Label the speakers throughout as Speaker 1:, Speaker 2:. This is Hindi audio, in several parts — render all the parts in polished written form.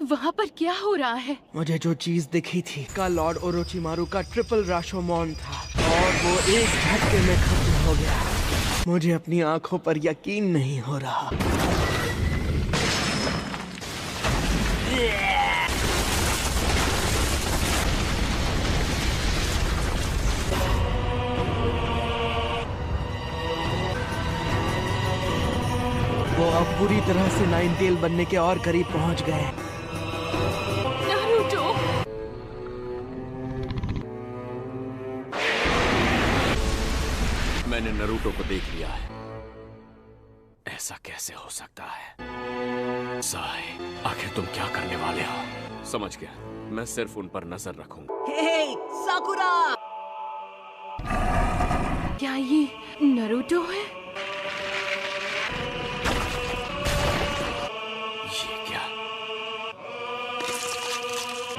Speaker 1: वहाँ पर क्या हो रहा है?
Speaker 2: मुझे जो चीज दिखी थी का लॉर्ड ओरोचिमारू का ट्रिपल राशोमोन था और वो एक झटके में खत्म हो गया। मुझे अपनी आंखों पर यकीन नहीं हो रहा। वो अब पूरी तरह से नाइन टेल बनने के और करीब पहुंच गए।
Speaker 1: नारुतो!
Speaker 3: मैंने नारुतो को देख लिया है। ऐसा कैसे हो सकता है? साई, आखिर तुम क्या करने वाले हो? समझ गया, मैं सिर्फ उन पर नजर रखूंगा।
Speaker 4: हे साकुरा!
Speaker 1: क्या ये नारुतो है?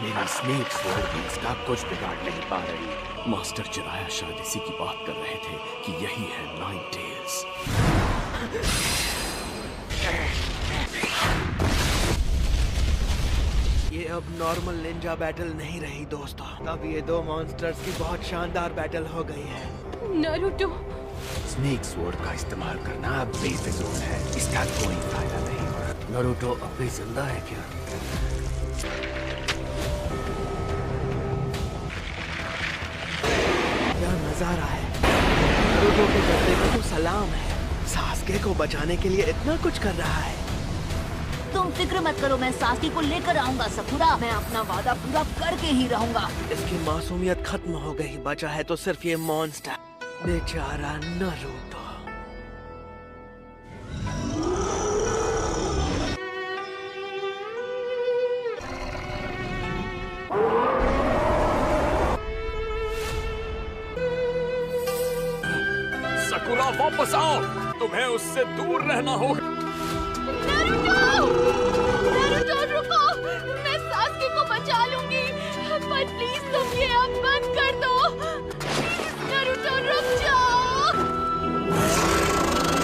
Speaker 3: मेरी स्नेक स्वॉर्ड इसका कुछ बिगाड़ नहीं पा रही। मास्टर चिराया शायद इसी की बात कर रहे थे कि यही है नाइन टेल्स।
Speaker 2: ये अब नॉर्मल निंजा बैटल नहीं रही दोस्तों। अब ये दो मॉन्स्टर्स की बहुत शानदार बैटल हो गई है।
Speaker 1: नारुतो!
Speaker 3: स्नेक स्वॉर्ड का इस्तेमाल करना अब बेफिजूल है। इसका कोई फायदा नहीं हो रहा। नारुतो अब भी जिंदा है क्या?
Speaker 2: नजारा है। नारुतो के बदले को तो सलाम है। सास्के को बचाने के लिए इतना कुछ कर रहा है।
Speaker 4: तुम फिक्र मत करो, मैं सास्के को लेकर आऊंगा साकुरा। मैं अपना वादा पूरा करके ही रहूंगा।
Speaker 2: इसकी मासूमियत खत्म हो गई। बचा है तो सिर्फ ये मॉन्स्टर। बेचारा नारुतो।
Speaker 3: साकुरा वापस आओ, तुम्हें उससे दूर रहना होगा।
Speaker 1: नारुतो! नारुतो रुको! मैं सास्के को बचा लूंगी। पर प्लीज तुम ये अब बंद कर दो। प्लीज नारुतो रुक जाओ।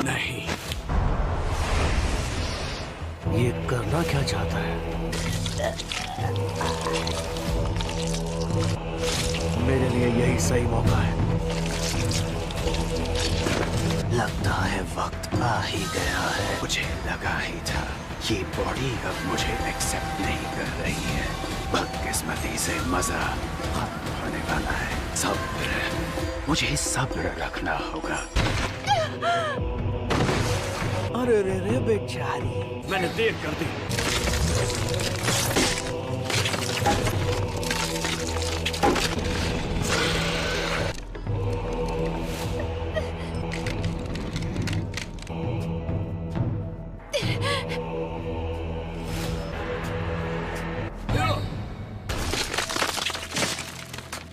Speaker 3: नहीं, ये करना क्या चाहता है? मेरे लिए यही सही मौका है। लगता है वक्त आ ही गया है। मुझे लगा ही था ये बॉडी अब मुझे एक्सेप्ट नहीं कर रही है। बदकिस्मती से मजा खत्म होने वाला है। सब्र, मुझे सब्र रखना होगा।
Speaker 2: अरे रे रे बेचारी,
Speaker 3: मैंने देर कर दी।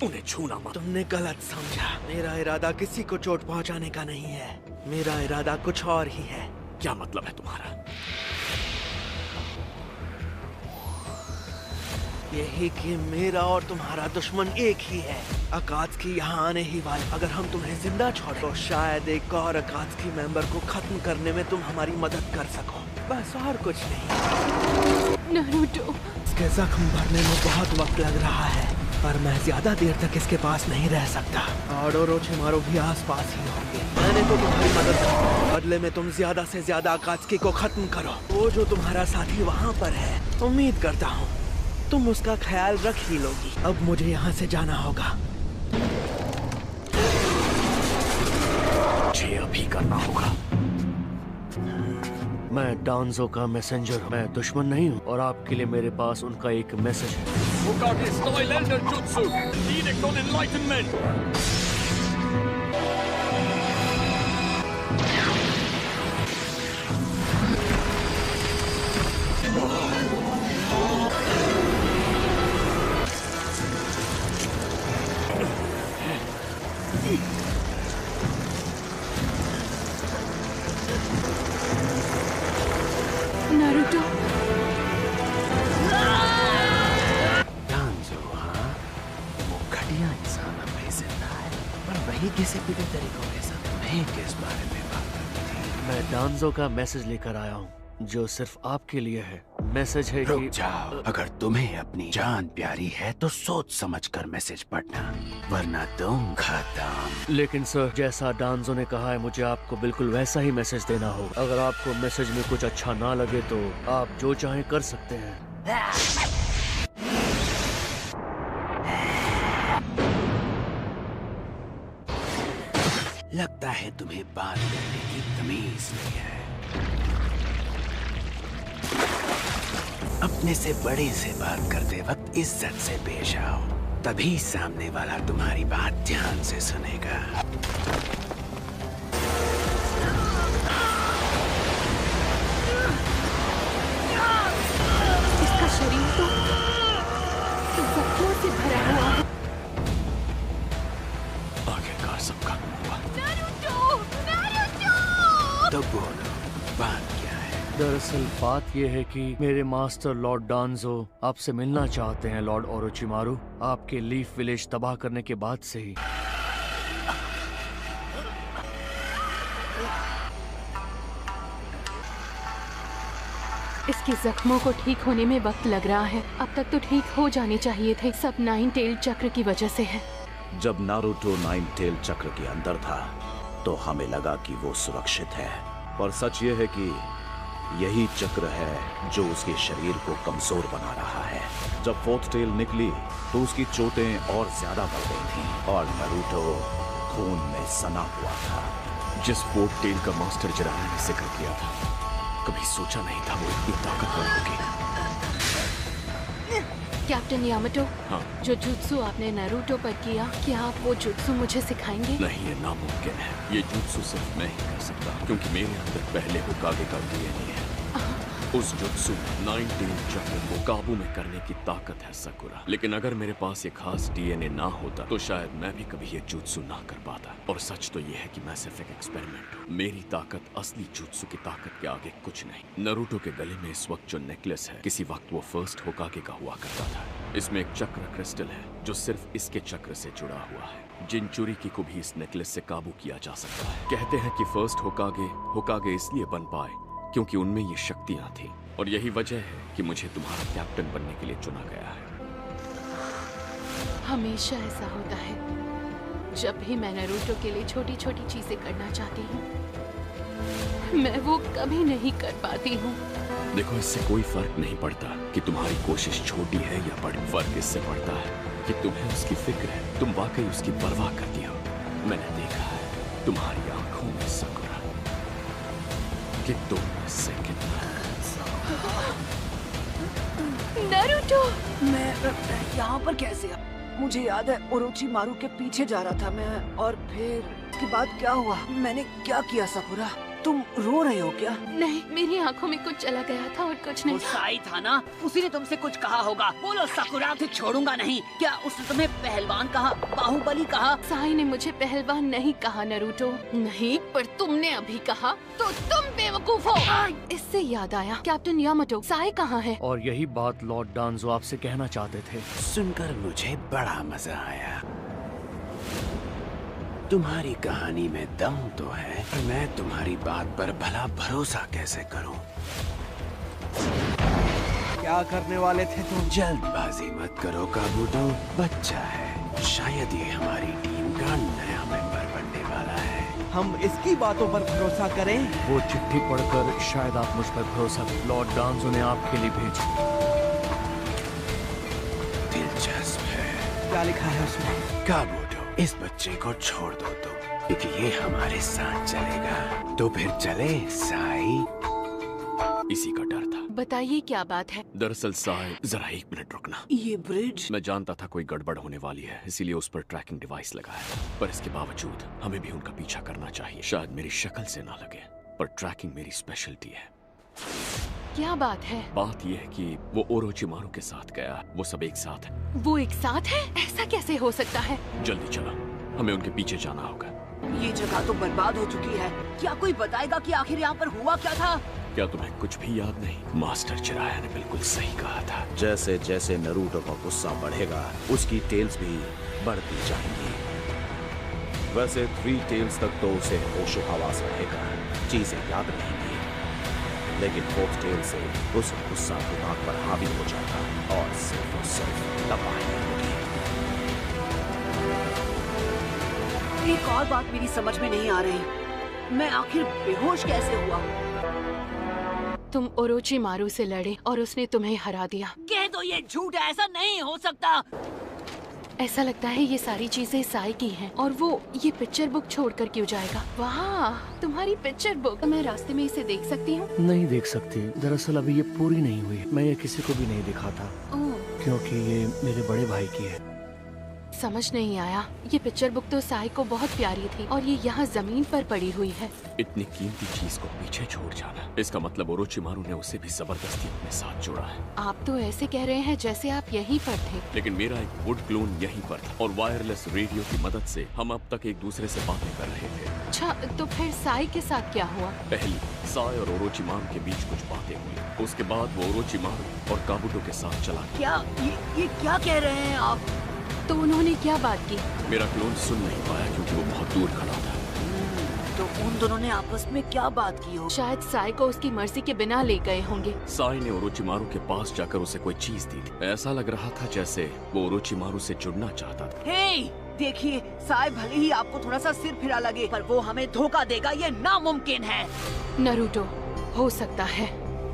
Speaker 3: उन्हें छूना मत।
Speaker 2: तुमने गलत समझा। मेरा इरादा किसी को चोट पहुंचाने का नहीं है। मेरा इरादा कुछ और ही है।
Speaker 3: क्या मतलब है तुम्हारा?
Speaker 2: यही कि मेरा और तुम्हारा दुश्मन एक ही है। अकात्सुकी यहाँ आने ही वाले। अगर हम तुम्हें जिंदा छोड़ तो शायद एक और अकात्सुकी मेंबर को खत्म करने में तुम हमारी मदद कर सको। बस और कुछ नहीं।
Speaker 1: नारुतो!
Speaker 2: इसके जख्म भरने में बहुत वक्त लग रहा है, पर मैं ज्यादा देर तक इसके पास नहीं रह सकता। और ओरोचिमारू भी आसपास ही होंगे। मैंने तो तुम्हारी मदद की, बदले में तुम ज्यादा से ज्यादा अकात्सुकी को खत्म करो। वो जो तुम्हारा साथी वहाँ पर है, उम्मीद करता हूँ तुम उसका ख्याल रख ही लोगी। अब मुझे यहाँ से जाना होगा।
Speaker 3: मुझे अभी करना होगा। मैं डांजो का मैसेंजर हूँ। मैं दुश्मन नहीं हूँ और आपके लिए मेरे पास उनका एक मैसेज है। Hokage style elder jutsu, edict on enlightenment.
Speaker 1: Naruto!
Speaker 3: किसी भी तरीकों के साथ मैं किस बारे में बात करती थी? मैं डांजो का मैसेज लेकर आया हूँ जो सिर्फ आपके लिए है।
Speaker 5: मैसेज है
Speaker 3: रुक
Speaker 5: कि
Speaker 3: जाओ। अगर तुम्हें अपनी जान प्यारी है तो सोच समझकर मैसेज पढ़ना, वरना तुम खत्म।
Speaker 5: लेकिन सर, जैसा डांजो ने कहा है, मुझे आपको बिल्कुल वैसा ही मैसेज देना होगा। अगर आपको मैसेज में कुछ अच्छा ना लगे तो आप जो चाहें कर सकते हैं।
Speaker 3: लगता है तुम्हें बात करने की तमीज नहीं है। अपने से बड़े से बात करते वक्त इज्जत से पेश आओ, तभी सामने वाला तुम्हारी बात ध्यान से सुनेगा।
Speaker 1: इसका शरीर तो जख्मों से भरा हुआ है।
Speaker 3: आखिरकार सब खत्म हुआ।
Speaker 1: नारुतो! नारुतो!
Speaker 3: तो बोलो, बात क्या है?
Speaker 5: दरअसल बात यह है कि मेरे मास्टर लॉर्ड डांजो आपसे मिलना चाहते हैं लॉर्ड ओरोचिमारू। आपके लीफ विलेज तबाह करने के बाद से ही।
Speaker 1: इसके जख्मों को ठीक होने में वक्त लग रहा है। अब तक तो ठीक हो जाने चाहिए थे। सब नाइन टेल चक्र की वजह से है।
Speaker 6: जब नारुतो नाइन टेल चक्र के अंदर था तो हमें लगा कि वो सुरक्षित है, पर सच ये है कि यही चक्र है जो उसके शरीर को कमजोर बना रहा है। जब फोर्थ टेल निकली तो उसकी चोटें और ज्यादा बढ़ गई थीं और नारुतो खून में सना हुआ था।
Speaker 7: जिस फोर्थ टेल का मास्टर जिराया ने जिक्र किया था, कभी सोचा नहीं था वो इतनी ताकतवर होगी।
Speaker 1: कैप्टन यामाटो,
Speaker 7: हाँ।
Speaker 1: जो जुत्सु आपने नारुतो पर किया, क्या आप वो जुत्सु मुझे सिखाएंगे?
Speaker 7: नहीं, ये नामुमकिन है। ये जुत्सु सिर्फ मैं ही कर सकता, क्योंकि मेरे अंदर पहले होकागे का डीएनए है। उस जुत्सु नाइन टेल चक्र को काबू में करने की ताकत है सकुरा। लेकिन अगर मेरे पास ये खास डीएनए ना होता तो शायद मैं भी कभी ये जुत्सु ना कर पाता। और सच तो ये है कि मैं सिर्फ एक एक्सपेरिमेंट हूँ। मेरी ताकत असली जुत्सु की ताकत के आगे कुछ नहीं। नारुतो के गले में इस वक्त जो नेकलेस है, किसी वक्त वो फर्स्ट होकागे का हुआ करता था। इसमें एक चक्र क्रिस्टल है जो सिर्फ इसके चक्र से जुड़ा हुआ है। जिनचुरिकी को भी इस नेकलेस से काबू किया जा सकता है। कहते हैं कि फर्स्ट होकागे इसलिए बन पाए क्योंकि उनमें ये शक्तियां थी, और यही वजह है कि मुझे तुम्हारा कैप्टन बनने के लिए चुना गया है।
Speaker 1: हमेशा ऐसा होता है, जब भी मैं नारुतो के लिए छोटी छोटी चीजें करना चाहती हूँ, मैं वो कभी नहीं कर पाती हूँ।
Speaker 7: देखो, इससे कोई फर्क नहीं पड़ता कि तुम्हारी कोशिश छोटी है या बड़ी। फर्क इससे पड़ता है कि तुम्हें उसकी फिक्र है, तुम वाकई उसकी परवाह करती हो। मैंने देखा है तुम्हारी आंखों में सकुरा कि तुम इससे कितना।
Speaker 1: नारुतो!
Speaker 8: मैं यहाँ पर कैसे? मुझे याद है ओरोचिमारू के पीछे जा रहा था मैं, और फिर उसके बाद क्या हुआ? मैंने क्या किया सकुरा? तुम रो रहे हो क्या?
Speaker 1: नहीं, मेरी आंखों में कुछ चला गया था और कुछ नहीं।
Speaker 8: वो साई था ना, उसी ने तुमसे कुछ कहा होगा। बोलो सकुरा, तुझे छोड़ूंगा नहीं। क्या उसने तुम्हें पहलवान कहा, बाहुबली कहा?
Speaker 1: साई ने मुझे पहलवान नहीं कहा नारुतो। नहीं, पर तुमने अभी कहा तो तुम बेवकूफ हो। इससे याद आया, कैप्टन यामाटो, साई कहाँ है?
Speaker 5: और यही बात लॉर्ड डांजो आपसे कहना चाहते थे।
Speaker 3: सुनकर मुझे बड़ा मजा आया। तुम्हारी कहानी में दम तो है, पर मैं तुम्हारी बात पर भला भरोसा कैसे करूं?
Speaker 2: क्या करने वाले थे तुम?
Speaker 3: जल्दबाजी मत करो काबूतो, बच्चा है। शायद ये हमारी टीम का नया मेंबर बनने वाला है।
Speaker 2: हम इसकी बातों पर भरोसा करें?
Speaker 5: वो चिट्ठी पढ़कर शायद आप मुझ पर भरोसा लॉर्ड डांजो ने आपके लिए भेजी।
Speaker 3: दिलचस्प है।
Speaker 2: क्या लिखा है उसमें?
Speaker 3: काबूतो, इस बच्चे को छोड़ दो तुम, क्योंकि ये हमारे साथ चलेगा। तो फिर चले साई?
Speaker 7: इसी का डर था।
Speaker 1: बताइए क्या बात है?
Speaker 7: दरअसल साई, जरा एक मिनट रुकना।
Speaker 8: ये ब्रिज?
Speaker 7: मैं जानता था कोई गड़बड़ होने वाली है, इसीलिए उस पर ट्रैकिंग डिवाइस लगाया, पर इसके बावजूद हमें भी उनका पीछा करना चाहिए। शायद मेरी शक्ल से ना लगे, पर ट्रैकिंग मेरी स्पेशलिटी है।
Speaker 1: क्या बात है?
Speaker 7: बात यह है कि वो ओरोचिमारू के साथ गया, वो सब एक साथ है।
Speaker 1: वो एक साथ है? ऐसा कैसे हो सकता है?
Speaker 7: जल्दी चलो, हमें उनके पीछे जाना होगा।
Speaker 8: ये जगह तो बर्बाद हो चुकी है। क्या कोई बताएगा कि आखिर यहाँ पर हुआ क्या था?
Speaker 7: क्या तुम्हें कुछ भी याद नहीं? मास्टर जिराया ने बिल्कुल सही कहा था।
Speaker 6: जैसे जैसे नारुतो का गुस्सा बढ़ेगा उसकी टेल्स भी बढ़ती जाएंगी। वैसे 3 टेल्स तक तो उसे होशो हवास रहेगा, चीजें याद रहेंगी। लेकिन फोर्थ टेल से उस गुस्सा दिमाग पर हावी हो जाएगा और सिर्फ तबाही होगी।
Speaker 8: एक और बात मेरी समझ में नहीं आ रही, मैं आखिर बेहोश कैसे हुआ?
Speaker 1: तुम ओरोचिमारू से लड़े और उसने तुम्हें हरा दिया।
Speaker 4: कह दो ये झूठ है, ऐसा नहीं हो सकता।
Speaker 1: ऐसा लगता है ये सारी चीजें साई की हैं और वो ये पिक्चर बुक छोड़कर क्यों जाएगा? वाह, तुम्हारी पिक्चर बुक। मैं रास्ते में इसे देख सकती हूँ?
Speaker 5: नहीं देख सकती, दरअसल अभी ये पूरी नहीं हुई। मैं ये किसी को भी नहीं दिखाता क्योंकि ये मेरे बड़े भाई की है।
Speaker 1: समझ नहीं आया। ये पिक्चर बुक तो साई को बहुत प्यारी थी और ये यहाँ जमीन पर पड़ी हुई है।
Speaker 7: इतनी कीमती चीज को पीछे छोड़ जाना, इसका मतलब ओरोचिमारू ने उसे भी जबरदस्ती अपने साथ जोड़ा है।
Speaker 1: आप तो ऐसे कह रहे हैं जैसे आप यहीं पर थे।
Speaker 7: लेकिन मेरा एक वुड क्लोन यहीं पर था और वायरलेस रेडियो की मदद से हम अब तक एक दूसरे से बातें कर रहे थे।
Speaker 1: अच्छा, तो फिर साई के साथ क्या हुआ?
Speaker 7: पहली, साई और ओरोचिमारू के बीच कुछ बातें हुई। उसके बाद वो ओरोचिमारू और काबुटो के साथ चला गया।
Speaker 8: क्या ये क्या कह रहे हैं आप?
Speaker 1: तो उन्होंने क्या बात की?
Speaker 7: मेरा क्लोन सुन नहीं पाया क्योंकि वो बहुत दूर खड़ा था।
Speaker 8: तो उन दोनों ने आपस में क्या बात की हो?
Speaker 1: शायद साई को उसकी मर्जी के बिना ले गए होंगे।
Speaker 7: साई ने ओरोचिमारू के पास जाकर उसे कोई चीज दी थी। ऐसा लग रहा था जैसे वो ओरोचिमारू से जुड़ना चाहता था।
Speaker 8: हे, देखिए, साई भले ही आपको थोड़ा सा सिर फिरा लगे, पर वो हमें धोखा देगा, ये नामुमकिन है।
Speaker 1: नरूटो, हो सकता है।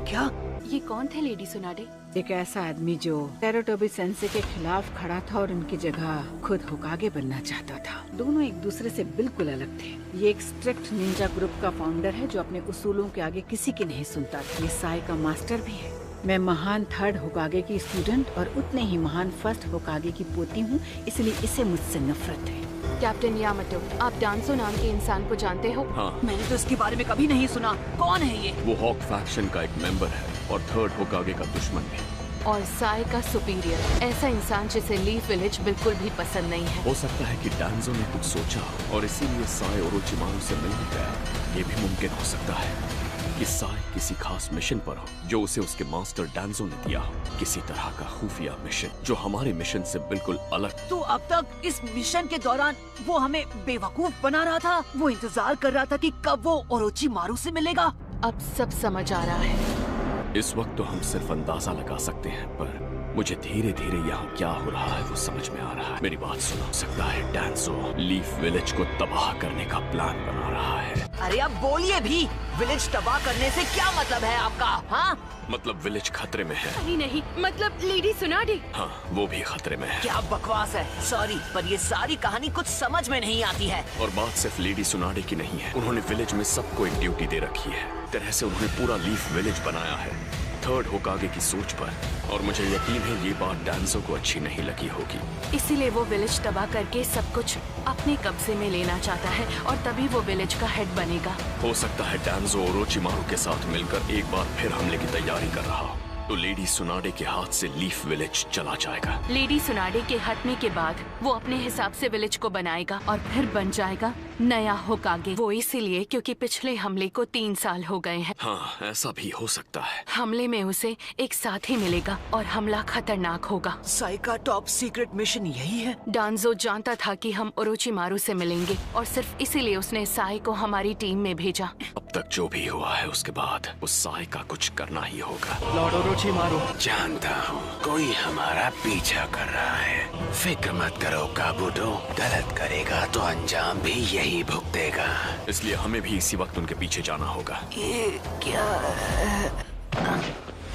Speaker 8: क्या?
Speaker 1: ये कौन थे लेडी सुनाडे?
Speaker 9: एक ऐसा आदमी जो टेरोटोबी सेंसे के खिलाफ खड़ा था और उनकी जगह खुद होकागे बनना चाहता था। दोनों एक दूसरे से बिल्कुल अलग थे। ये एक स्ट्रिक्ट निंजा ग्रुप का फाउंडर है जो अपने उसूलों के आगे किसी की नहीं सुनता था। ये साई का मास्टर भी है। मैं महान थर्ड होकागे की स्टूडेंट और उतने ही महान फर्स्ट होकागे की पोती हूँ, इसलिए इसे मुझसे नफरत है।
Speaker 1: कैप्टन यामाटो, आप डांसो नाम के इंसान को जानते हो?
Speaker 7: हाँ,
Speaker 8: मैंने तो इसके बारे में कभी नहीं सुना। कौन है ये?
Speaker 7: वो हॉक फैक्शन का एक मेंबर है और थर्ड होकागे का दुश्मन भी।
Speaker 1: और साई का सुपीरियर, ऐसा इंसान जिसे लीफ विलेज बिल्कुल भी पसंद नहीं है।
Speaker 7: हो सकता है कि डांजो ने कुछ सोचा हो और इसीलिए साई ओरोचिमारू से मिलने गया। ये भी मुमकिन हो सकता है कि साई किसी खास मिशन पर हो जो उसे उसके मास्टर डांजो ने दिया हो, किसी तरह का खुफिया मिशन जो हमारे मिशन से बिल्कुल अलग।
Speaker 8: तो अब तक इस मिशन के दौरान वो हमें बेवकूफ बना रहा था। वो इंतजार कर रहा था कि कब वो ओरोचिमारू से मिलेगा।
Speaker 1: अब सब समझ आ रहा है।
Speaker 7: इस वक्त तो हम सिर्फ अंदाजा लगा सकते हैं, पर मुझे धीरे धीरे यहाँ क्या हो रहा है वो समझ में आ रहा है। मेरी बात सुनो, सकता है डांजो लीफ विलेज को तबाह करने का प्लान बना रहा है।
Speaker 8: अरे अब बोलिए भी, विलेज तबाह करने से क्या मतलब है आपका? हाँ,
Speaker 7: मतलब विलेज खतरे में है।
Speaker 1: नहीं नहीं, मतलब लेडी सुनाडे।
Speaker 7: हाँ, वो भी खतरे में है।
Speaker 8: क्या बकवास है। सॉरी, पर ये सारी कहानी कुछ समझ में नहीं आती है।
Speaker 7: और बात सिर्फ लेडी सुनाडे की नहीं है। उन्होंने विलेज में सबको एक ड्यूटी दे रखी है। तरह से उन्होंने पूरा लीफ विलेज बनाया है थर्ड होकागे की सोच पर, और मुझे यकीन है ये बात डांजो को अच्छी नहीं लगी होगी।
Speaker 1: इसीलिए वो विलेज तबाह करके सब कुछ अपने कब्जे में लेना चाहता है और तभी वो विलेज का हेड बनेगा।
Speaker 7: हो सकता है डांजो ओरोचिमारू के साथ मिलकर एक बार फिर हमले की तैयारी कर रहा हो, तो लेडी सुनाडे के हाथ से लीफ विलेज चला जाएगा।
Speaker 1: लेडी सुनाडे के हटने के बाद वो अपने हिसाब से विलेज को बनाएगा और फिर बन जाएगा नया होकागे। वो इसीलिए क्योंकि पिछले हमले को 3 साल हो गए हैं।
Speaker 7: हाँ, ऐसा भी हो सकता है।
Speaker 1: हमले में उसे एक साथी मिलेगा और हमला खतरनाक होगा।
Speaker 8: साई का टॉप सीक्रेट मिशन यही है।
Speaker 1: डांजो जानता था कि हम ओरोचिमारू से मिलेंगे और सिर्फ इसीलिए उसने साई को हमारी टीम में भेजा।
Speaker 7: अब तक जो भी हुआ है उसके बाद उस साई का कुछ करना ही होगा।
Speaker 2: लॉर्ड ओरोचिमारू,
Speaker 3: जानता हूँ कोई हमारा पीछा कर रहा है। फिक्र मत करो काबुटो, गलत करेगा तो अंजाम भी यही भुगतेगा।
Speaker 7: इसलिए हमें भी इसी वक्त उनके पीछे जाना होगा।
Speaker 8: ये क्या है?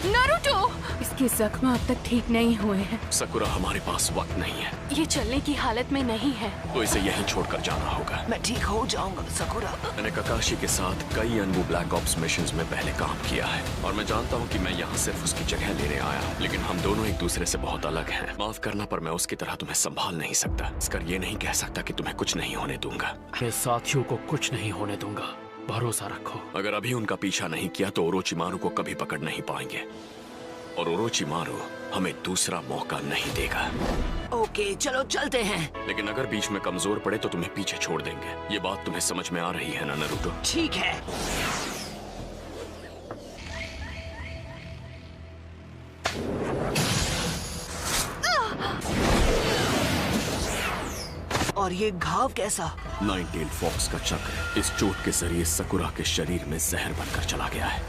Speaker 1: नारुतो, इसके जख्म अब तक ठीक नहीं हुए हैं।
Speaker 7: सकुरा, हमारे पास वक्त नहीं है।
Speaker 1: ये चलने की हालत में नहीं है।
Speaker 7: तो इसे यहीं छोड़कर जाना होगा।
Speaker 8: मैं ठीक हो जाऊंगा सकुरा।
Speaker 7: मैंने ककाशी के साथ कई अनबू ब्लैक ऑप्स मिशंस में पहले काम किया है और मैं जानता हूँ कि मैं यहाँ सिर्फ उसकी जगह लेने आया, लेकिन हम दोनों एक दूसरे से बहुत अलग हैं। माफ करना, पर मैं उसकी तरह तुम्हें संभाल नहीं सकता। इसकर ये नहीं कह सकता कि तुम्हें कुछ नहीं होने दूंगा।
Speaker 5: मैं साथियों को कुछ नहीं होने दूंगा, भरोसा रखो।
Speaker 7: अगर अभी उनका पीछा नहीं किया तो ओरोचिमारू को कभी पकड़ नहीं पाएंगे और ओरोचिमारू हमें दूसरा मौका नहीं देगा।
Speaker 8: ओके, चलो चलते हैं।
Speaker 7: लेकिन अगर बीच में कमजोर पड़े तो तुम्हें पीछे छोड़ देंगे। ये बात तुम्हें समझ में आ रही है ना नारुतो?
Speaker 8: ठीक है। और ये घाव कैसा?
Speaker 7: नाइन टेल फॉक्स का चक्र इस चोट के जरिए सकुरा के शरीर में जहर बनकर चला गया है।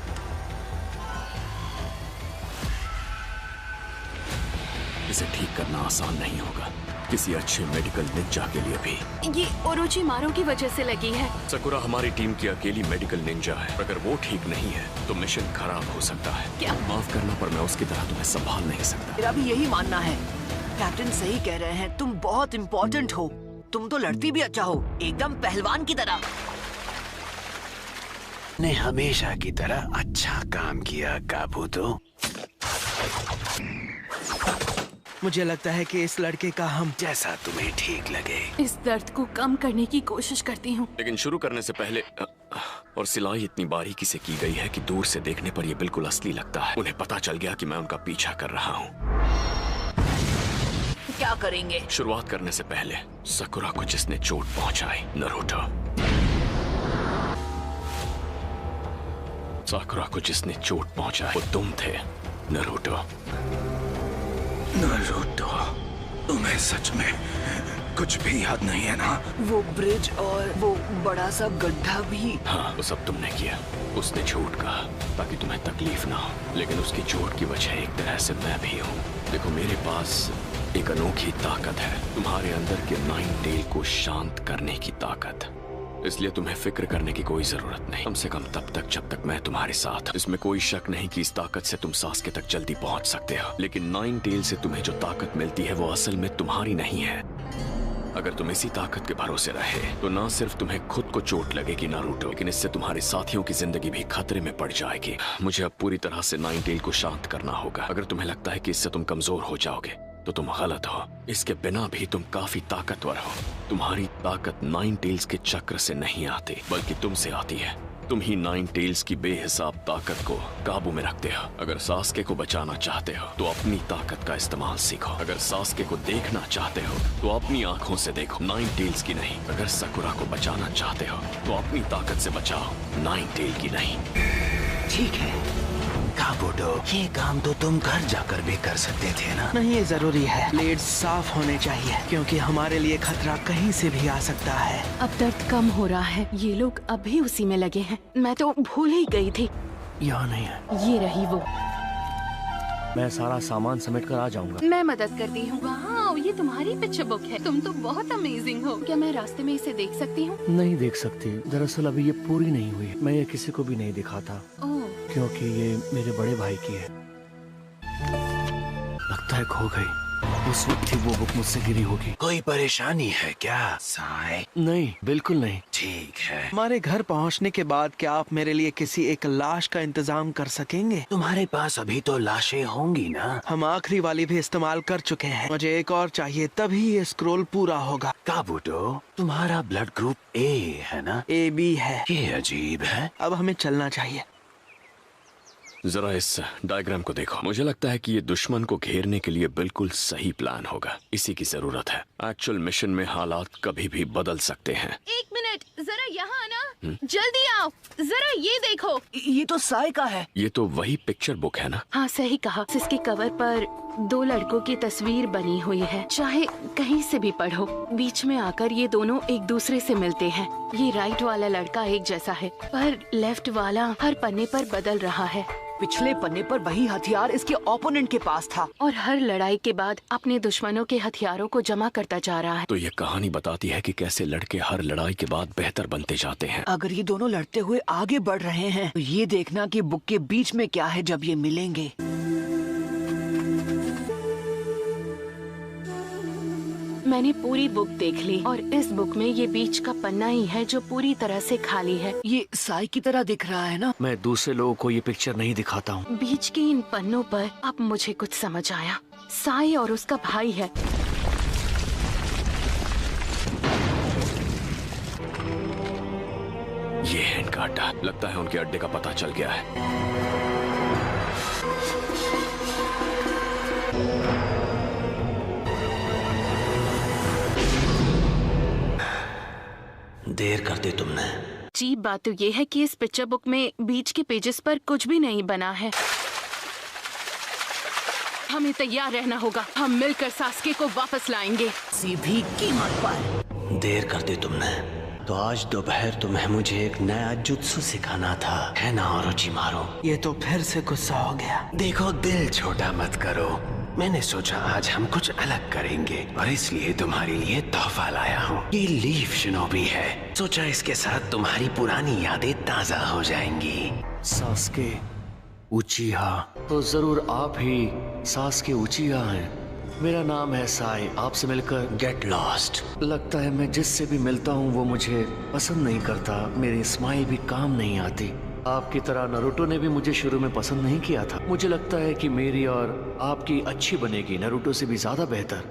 Speaker 7: इसे ठीक करना आसान नहीं होगा, किसी अच्छे मेडिकल निंजा के लिए भी।
Speaker 1: ये ओरोचिमारू की वजह से लगी है।
Speaker 7: सकुरा हमारी टीम की अकेली मेडिकल निंजा है। अगर वो ठीक नहीं है तो मिशन खराब हो सकता है।
Speaker 1: क्या?
Speaker 7: माफ करना पर मैं उसकी तरह तुम्हें संभाल नहीं सकता।
Speaker 8: मेरा भी यही मानना है। कैप्टन सही कह रहे हैं, तुम बहुत इम्पोर्टेंट हो। तुम तो लड़ती भी अच्छा हो, एकदम पहलवान की तरह।
Speaker 3: ने हमेशा की तरह अच्छा काम किया काबूतो।
Speaker 2: मुझे लगता है कि इस लड़के का हम
Speaker 3: जैसा तुम्हें ठीक लगे।
Speaker 1: इस दर्द को कम करने की कोशिश करती हूँ।
Speaker 7: लेकिन शुरू करने से पहले और सिलाई इतनी बारीकी से की गई है कि दूर से देखने पर यह बिल्कुल असली लगता है। उन्हें पता चल गया कि मैं उनका पीछा कर रहा हूँ।
Speaker 8: क्या करेंगे?
Speaker 7: शुरुआत करने से पहले सकुरा को जिसने चोट पहुंचाई, नारुतो। साकुरा को जिसने चोट पहुंचाई वो तुम थे, नारुतो।
Speaker 3: नारुतो, तुम्हें सच में कुछ भी याद नहीं है ना?
Speaker 8: वो ब्रिज और वो बड़ा सा गड्ढा भी।
Speaker 7: हाँ, वो सब तुमने किया। उसने झूठ कहा ताकि तुम्हें तकलीफ ना हो, लेकिन उसकी चोट की वजह एक तरह से मैं भी हूँ। देखो, मेरे पास एक अनोखी ताकत है, तुम्हारे अंदर के नाइन टेल को शांत करने की ताकत। इसलिए तुम्हें फिक्र करने की कोई जरूरत नहीं, कम से कम तब तक जब तक मैं तुम्हारे साथ। इसमें कोई शक नहीं कि इस ताकत से तुम सास्के तक जल्दी पहुंच सकते हो, लेकिन नाइन टेल से तुम्हें जो ताकत मिलती है वो असल में तुम्हारी नहीं है। अगर तुम इसी ताकत के भरोसे रहे तो ना सिर्फ तुम्हें खुद को चोट लगेगी नारुतो, लेकिन इससे तुम्हारे साथियों की जिंदगी भी खतरे में पड़ जाएगी। मुझे अब पूरी तरह से नाइन टेल को शांत करना होगा। अगर तुम्हें लगता है कि इससे तुम कमजोर हो जाओगे तो तुम गलत हो। इसके बिना भी तुम काफी ताकतवर हो। तुम्हारी ताकत नाइन टेल्स के चक्र से नहीं आती, बल्कि तुमसे आती है। तुम ही नाइन टेल्स की बेहिसाब ताकत को काबू में रखते हो। अगर सास्के को बचाना चाहते हो तो अपनी ताकत का इस्तेमाल सीखो। अगर सास्के को देखना चाहते हो तो अपनी आंखों से देखो, नाइन टेल्स की नहीं। अगर सकुरा को बचाना चाहते हो तो अपनी ताकत से बचाओ, नाइन टेल की नहीं।
Speaker 3: ठीक है काबूतो, ये काम तो तुम घर जाकर भी कर सकते थे ना?
Speaker 2: नहीं, ये जरूरी है। ब्लेड्स साफ होने चाहिए क्योंकि हमारे लिए खतरा कहीं से भी आ सकता है।
Speaker 1: अब दर्द कम हो रहा है। ये लोग अभी उसी में लगे हैं। मैं तो भूल ही गई थी।
Speaker 2: यहाँ नहीं है।
Speaker 1: ये रही वो।
Speaker 5: मैं सारा सामान समेट कर आ जाऊंगा।
Speaker 1: मैं मदद करती हूँ। वाह, ये तुम्हारी पिक्चर बुक है। तुम तो बहुत अमेजिंग हो। क्या मैं रास्ते में इसे देख सकती हूँ?
Speaker 5: नहीं देख सकती। दरअसल अभी ये पूरी नहीं हुई। मैं ये किसी को भी नहीं दिखाता क्योंकि ये मेरे बड़े भाई की है। लगता है खो गई। उस वक्त ही वो बुक मुझसे गिरी होगी।
Speaker 3: कोई परेशानी है क्या साई?
Speaker 5: नहीं, बिल्कुल नहीं।
Speaker 3: ठीक है।
Speaker 2: हमारे घर पहुंचने के बाद क्या आप मेरे लिए किसी एक लाश का इंतजाम कर सकेंगे?
Speaker 3: तुम्हारे पास अभी तो लाशें होंगी ना?
Speaker 2: हम आखिरी वाली भी इस्तेमाल कर चुके हैं। मुझे एक और चाहिए, तभी ये स्क्रोल पूरा होगा।
Speaker 3: काबूतो, तुम्हारा ब्लड ग्रुप ए है ना?
Speaker 2: AB है।
Speaker 3: ये अजीब है।
Speaker 2: अब हमें चलना चाहिए।
Speaker 7: जरा इस डायग्राम को देखो। मुझे लगता है कि ये दुश्मन को घेरने के लिए बिल्कुल सही प्लान होगा। इसी की जरूरत है। एक्चुअल मिशन में हालात कभी भी बदल सकते हैं।
Speaker 1: एक मिनट, जरा यहाँ आना। जल्दी आओ, जरा ये देखो।
Speaker 8: ये तो साई का है।
Speaker 7: ये तो वही पिक्चर बुक है ना?
Speaker 1: हाँ, सही कहा। इसके कवर पर दो लड़कों की तस्वीर बनी हुई है। चाहे कहीं से भी पढ़ो, बीच में आकर ये दोनों एक दूसरे से मिलते हैं। ये राइट वाला लड़का एक जैसा है, पर लेफ्ट वाला हर पन्ने पर बदल रहा है।
Speaker 8: पिछले पन्ने पर वही हथियार इसके ओपोनेंट के पास था
Speaker 1: और हर लड़ाई के बाद अपने दुश्मनों के हथियारों को जमा करता जा रहा है।
Speaker 7: तो ये कहानी बताती है कि कैसे लड़के हर लड़ाई के बाद बेहतर बनते जाते हैं।
Speaker 8: अगर ये दोनों लड़ते हुए आगे बढ़ रहे हैं तो ये देखना कि बुक के बीच में क्या है जब ये मिलेंगे।
Speaker 1: मैंने पूरी बुक देख ली और इस बुक में ये बीच का पन्ना ही है जो पूरी तरह से खाली है।
Speaker 8: ये साई की तरह दिख रहा है ना?
Speaker 5: मैं दूसरे लोगों को ये पिक्चर नहीं दिखाता हूँ।
Speaker 1: बीच के इन पन्नों पर अब मुझे कुछ समझ आया। साई और उसका भाई है।
Speaker 7: ये है इनका अड्डा। लगता है उनके अड्डे का पता चल गया है।
Speaker 3: देर कर दी तुमने।
Speaker 1: अजीब बात तो ये है कि इस पिक्चर बुक में बीच के पेजेस पर कुछ भी नहीं बना है। हमें तैयार रहना होगा। हम मिलकर सास्के को वापस लाएंगे,
Speaker 8: किसी भी कीमत पर।
Speaker 3: देर कर दी तुमने। तो आज दोपहर तुम्हें मुझे एक नया जुत्सु सिखाना था, है ना ओरोचिमारू?
Speaker 2: ये तो फिर से गुस्सा हो गया।
Speaker 3: देखो, दिल छोटा मत करो। मैंने सोचा आज हम कुछ अलग करेंगे और इसलिए तुम्हारे लिए तोहफा लाया हूँ। ये लीफ शिनोबी है। सोचा इसके साथ तुम्हारी पुरानी यादें ताजा हो जाएंगी।
Speaker 5: सास्के उचिहा, तो जरूर आप ही सास्के उचिहा हैं। मेरा नाम है साई। आपसे मिलकर
Speaker 3: गेट लॉस्ट।
Speaker 5: लगता है मैं जिससे भी मिलता हूँ वो मुझे पसंद नहीं करता। मेरी स्माइल भी काम नहीं आती। आपकी तरह नारुतो ने भी मुझे शुरू में पसंद नहीं किया था। मुझे लगता है कि मेरी और आपकी अच्छी बनेगी, नारुतो से भी ज्यादा बेहतर।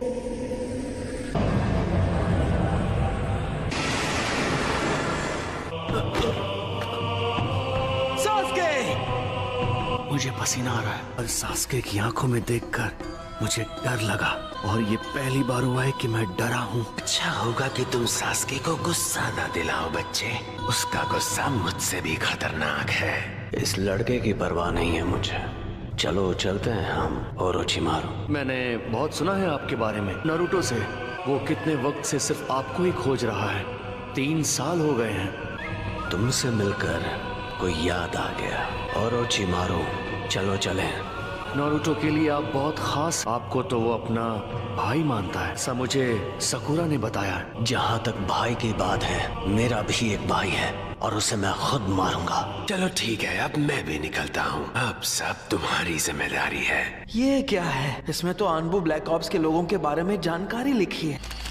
Speaker 2: सास्के!
Speaker 5: मुझे पसीना आ रहा है और सास्के की आंखों में देखकर मुझे डर लगा और ये पहली बार हुआ है कि मैं डरा हूँ।
Speaker 3: अच्छा होगा कि तुम सास्के को गुस्सा न दिलाओ बच्चे। उसका गुस्सा मुझसे भी खतरनाक है। इस लड़के की परवाह नहीं है मुझे। चलो चलते हैं हम ओरोचिमारू।
Speaker 5: मैंने बहुत सुना है आपके बारे में, नारुतो से। वो कितने वक्त से सिर्फ आपको ही खोज रहा है। 3 साल हो गए हैं।
Speaker 3: तुमसे मिलकर कोई याद आ गया। ओरोचिमारू चलो चलें।
Speaker 5: नारुतो के लिए आप बहुत खास। आपको तो वो अपना भाई मानता है, ऐसा मुझे सकुरा ने बताया।
Speaker 3: जहाँ तक भाई की बात है, मेरा भी एक भाई है और उसे मैं खुद मारूंगा। चलो ठीक है, अब मैं भी निकलता हूँ। अब सब तुम्हारी जिम्मेदारी है।
Speaker 2: ये क्या है? इसमें तो अनबू ब्लैक ऑप्स के लोगों के बारे में जानकारी लिखी है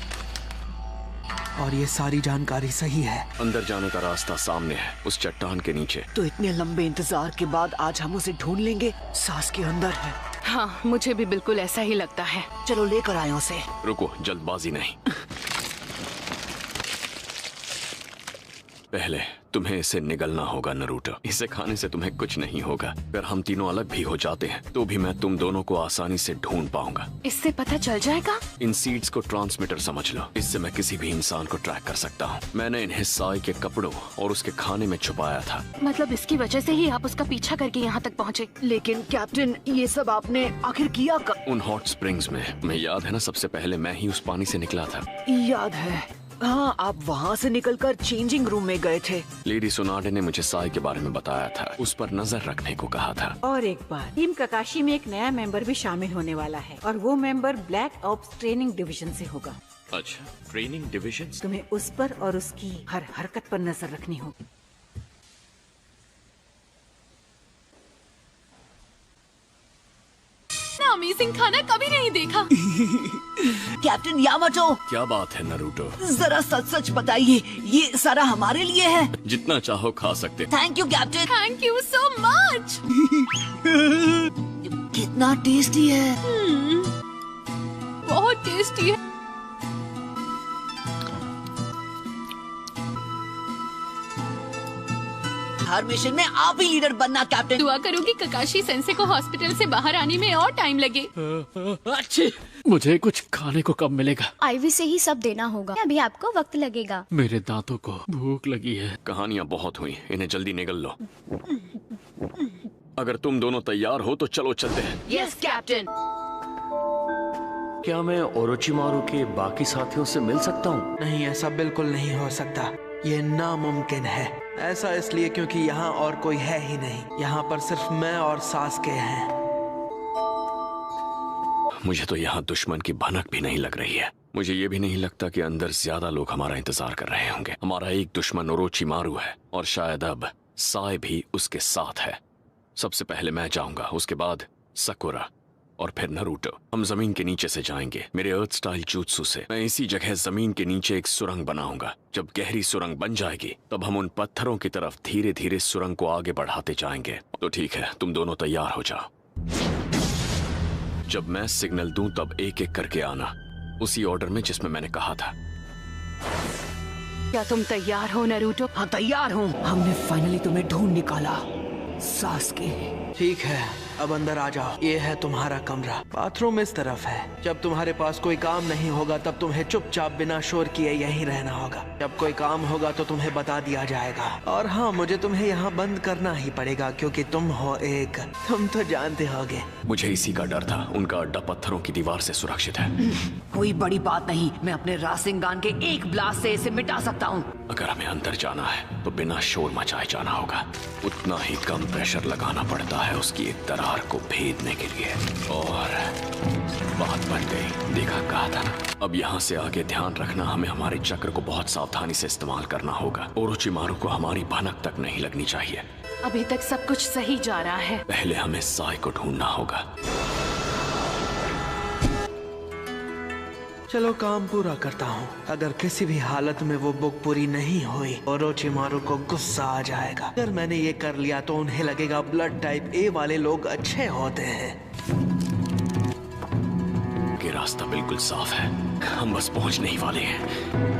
Speaker 2: और ये सारी जानकारी सही है।
Speaker 7: अंदर जाने का रास्ता सामने है, उस चट्टान के नीचे।
Speaker 8: तो इतने लंबे इंतजार के बाद आज हम उसे ढूंढ लेंगे। सास के अंदर है।
Speaker 1: हाँ, मुझे भी बिल्कुल ऐसा ही लगता है।
Speaker 8: चलो लेकर आए उसे।
Speaker 7: रुको, जल्दबाजी नहीं। पहले तुम्हें इसे निगलना होगा नारुतो। इसे खाने से तुम्हें कुछ नहीं होगा। अगर हम तीनों अलग भी हो जाते हैं तो भी मैं तुम दोनों को आसानी से ढूंढ पाऊंगा।
Speaker 1: इससे पता चल जाएगा?
Speaker 7: इन सीड्स को ट्रांसमीटर समझ लो। इससे मैं किसी भी इंसान को ट्रैक कर सकता हूँ। मैंने इन्हें साई के कपड़ों और उसके खाने में छुपाया था।
Speaker 1: मतलब इसकी वजह से ही आप उसका पीछा करके यहाँ तक पहुँचे?
Speaker 8: लेकिन कैप्टन, ये सब आपने आखिर किया कब?
Speaker 7: उन हॉट स्प्रिंग्स में। मैं याद है ना, सबसे पहले मैं ही उस पानी से निकला था।
Speaker 8: याद है। हाँ, आप वहाँ से निकलकर चेंजिंग रूम में गए थे।
Speaker 7: लेडी सोनाडे ने मुझे साई के बारे में बताया था। उस पर नजर रखने को कहा था।
Speaker 9: और एक बार टीम ककाशी में एक नया मेंबर भी शामिल होने वाला है और वो member black ops training division से होगा।
Speaker 7: अच्छा, ट्रेनिंग डिवीजन।
Speaker 9: तुम्हें उस पर और उसकी हर हरकत पर नजर रखनी होगी।
Speaker 1: अमेजिंग खाना कभी नहीं देखा।
Speaker 8: कैप्टन यामाटो,
Speaker 7: क्या बात है नारुतो?
Speaker 8: जरा सच सच बताइए, ये सारा हमारे लिए है?
Speaker 7: जितना चाहो खा सकते।
Speaker 8: Thank you captain.
Speaker 1: Thank you so much.
Speaker 8: कितना टेस्टी है।
Speaker 1: बहुत टेस्टी है।
Speaker 8: हर मिशन में आप ही लीडर बनना कैप्टन।
Speaker 1: दुआ करूंगी ककाशी सेंसे को हॉस्पिटल से बाहर आने में और टाइम लगे।
Speaker 5: अच्छी, मुझे कुछ खाने को कब मिलेगा?
Speaker 10: आईवी से ही सब देना होगा। अभी आपको वक्त लगेगा।
Speaker 5: मेरे दांतों को भूख लगी है।
Speaker 7: कहानियाँ बहुत हुई, इन्हें जल्दी निगल लो। अगर तुम दोनों तैयार हो तो चलो चलते हैं।
Speaker 1: Yes captain.
Speaker 5: क्या मैं ओरोचिमारू के बाकी साथियों से मिल सकता हूँ?
Speaker 2: नहीं, ऐसा बिल्कुल नहीं हो सकता। ये नामुमकिन है। ऐसा इसलिए क्योंकि यहाँ और कोई है ही नहीं। यहाँ पर सिर्फ मैं और सास्के हैं।
Speaker 7: मुझे तो यहाँ दुश्मन की भनक भी नहीं लग रही है। मुझे ये भी नहीं लगता कि अंदर ज्यादा लोग हमारा इंतजार कर रहे होंगे। हमारा एक दुश्मन ओरोचिमारू है और शायद अब साई भी उसके साथ है। सबसे पहले मैं जाऊंगा, उसके बाद सकुरा और फिर नारुतो। हम जमीन के नीचे से जाएंगे, मेरे अर्थ स्टाइल जुत्सु से। मैं इसी जगह जमीन के नीचे एक सुरंग बनाऊंगा। जब गहरी सुरंग बन जाएगी तब हम उन पत्थरों की तरफ धीरे धीरे सुरंग को आगे बढ़ाते जाएंगे। तो ठीक है, तुम दोनों तैयार हो जाओ। जब मैं सिग्नल दूं तब एक एक करके आना, उसी ऑर्डर में जिसमें मैंने कहा था।
Speaker 1: क्या तुम तैयार हो नारुतो?
Speaker 8: हाँ तैयार हूँ। हमने फाइनली तुम्हें ढूंढ निकाला सास्के।
Speaker 2: ठीक है, अब अंदर आ जाओ। ये है तुम्हारा कमरा। बाथरूम इस तरफ है। जब तुम्हारे पास कोई काम नहीं होगा तब तुम्हें चुपचाप बिना शोर किए यहीं रहना होगा। जब कोई काम होगा तो तुम्हें बता दिया जाएगा। और हाँ, मुझे तुम्हें यहाँ बंद करना ही पड़ेगा क्योंकि तुम हो एक, तुम तो जानते होगे।
Speaker 7: मुझे इसी का डर था। उनका अड्डा पत्थरों की दीवार से सुरक्षित है।
Speaker 8: कोई बड़ी बात नहीं, मैं अपने रासिंगान के एक ब्लास्ट से इसे मिटा सकता हूँ।
Speaker 7: अगर हमें अंदर जाना है तो बिना शोर मचाए जाना होगा। उतना ही कम प्रेशर लगाना पड़ता है उसकी एक दरार को भेदने के लिए। और बात बन गई, देखा कहा था ना। अब यहाँ से आगे ध्यान रखना, हमें हमारे चक्र को बहुत सावधानी से इस्तेमाल करना होगा। ओरोचिमारू को हमारी भनक तक नहीं लगनी चाहिए।
Speaker 1: अभी तक सब कुछ सही जा रहा है।
Speaker 7: पहले हमें साई को ढूंढना होगा।
Speaker 2: चलो काम पूरा करता हूँ। अगर किसी भी हालत में वो बुक पूरी नहीं हुई, ओरोचिमारू को गुस्सा आ जाएगा। अगर मैंने ये कर लिया तो उन्हें लगेगा ब्लड टाइप ए वाले लोग अच्छे होते हैं।
Speaker 7: ये रास्ता बिल्कुल साफ है, हम बस पहुंचने ही वाले हैं।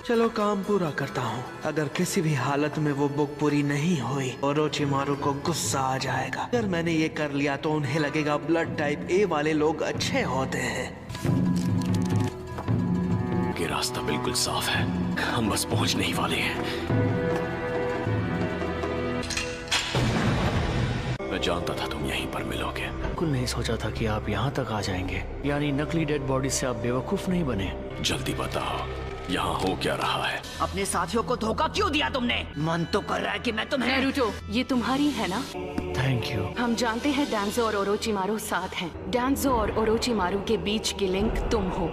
Speaker 2: चलो काम पूरा करता हूँ। अगर किसी भी हालत में वो बुक पूरी नहीं हुई, ओरोचिमारू को गुस्सा आ जाएगा। अगर मैंने ये कर लिया तो उन्हें लगेगा ब्लड टाइप ए वाले लोग अच्छे होते हैं।
Speaker 7: ये रास्ता बिल्कुल साफ है, हम बस पहुंचने ही वाले हैं। मैं जानता था तुम यहीं पर मिलोगे।
Speaker 5: बिल्कुल नहीं सोचा था कि आप यहाँ तक आ जाएंगे। यानी नकली डेड बॉडी से आप बेवकूफ नहीं बने।
Speaker 7: जल्दी बताओ, यहाँ हो क्या रहा है?
Speaker 4: अपने साथियों को धोखा क्यों दिया तुमने? मन तो कर रहा है कि मैं तुम्हें।
Speaker 1: नारुतो, ये तुम्हारी है ना?
Speaker 5: Thank you.
Speaker 1: हम जानते हैं डांजो और ओरोचिमारू साथ हैं। डांजो और ओरोचिमारू के बीच की लिंक तुम हो।